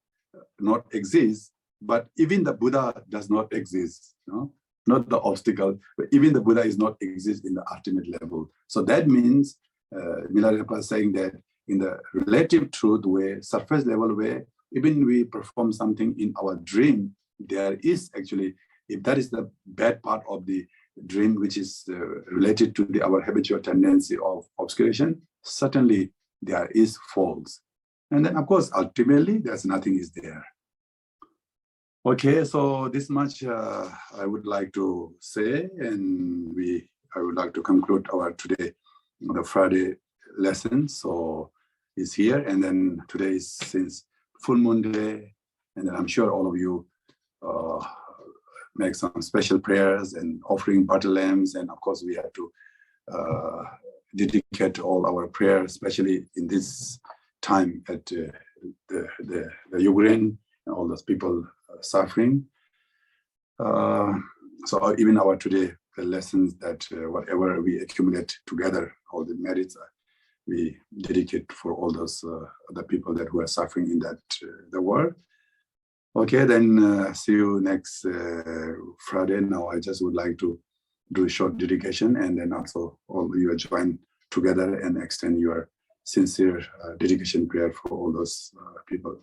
not exist, but even the Buddha does not exist. No? Not the obstacle, but even the Buddha is not exist in the ultimate level. So that means Milarepa is saying that in the relative truth way, surface level way, even we perform something in our dream, there is actually, if that is the bad part of the dream, which is related to our habitual tendency of obscuration, certainly there is faults. And then, of course, ultimately, there's nothing is there. Okay, so this much I would like to say, and I would like to conclude our today, the Friday lesson. So it's here, and then today is since full moon day, and then I'm sure all of you make some special prayers and offering butter lamps, and of course we have to dedicate all our prayers, especially in this time at the Ukraine and all those people suffering. So even our today, the lessons that whatever we accumulate together, all the merits, we dedicate for all those other people that who are suffering in that the world. Okay, then see you next Friday. Now I just would like to do a short dedication, and then also all of you join together and extend your sincere dedication prayer for all those people.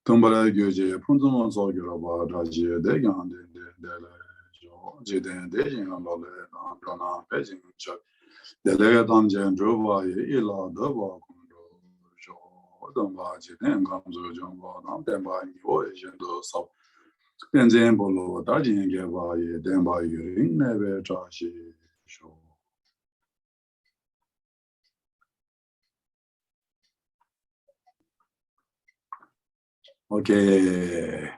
Tumbala Gyoje, Punzumon Solgiraba, Raji, Degan, Jiden, Dejin, Dona, Pejin, the Legadam Jen, Drova, Ila, Dova, don't watch it, and comes to John Gordon, then by you, Asian so. And then below, Dajin gave by then by you, never trash. Okay.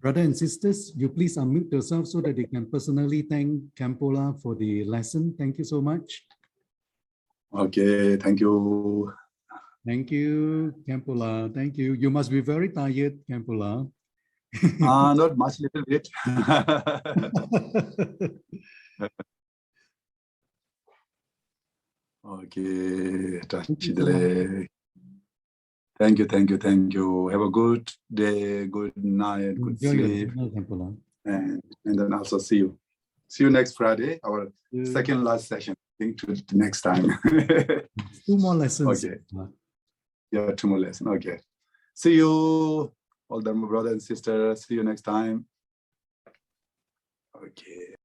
Brother and sisters, you please unmute yourself so that they can personally thank Khenpo for the lesson. Thank you so much. Okay, thank you. Thank you, Khenpo. Thank you. You must be very tired, Khenpo. Not much, little bit. Okay, thank you. Have a good day, good night, good Enjoy your sleep, dinner, Khenpo. and then also see you. See you next Friday, our second last session. I think to the next time. 2 more lessons. Okay. Yeah, 2 more lessons. Okay. See you, all the brothers and sisters. See you next time. Okay.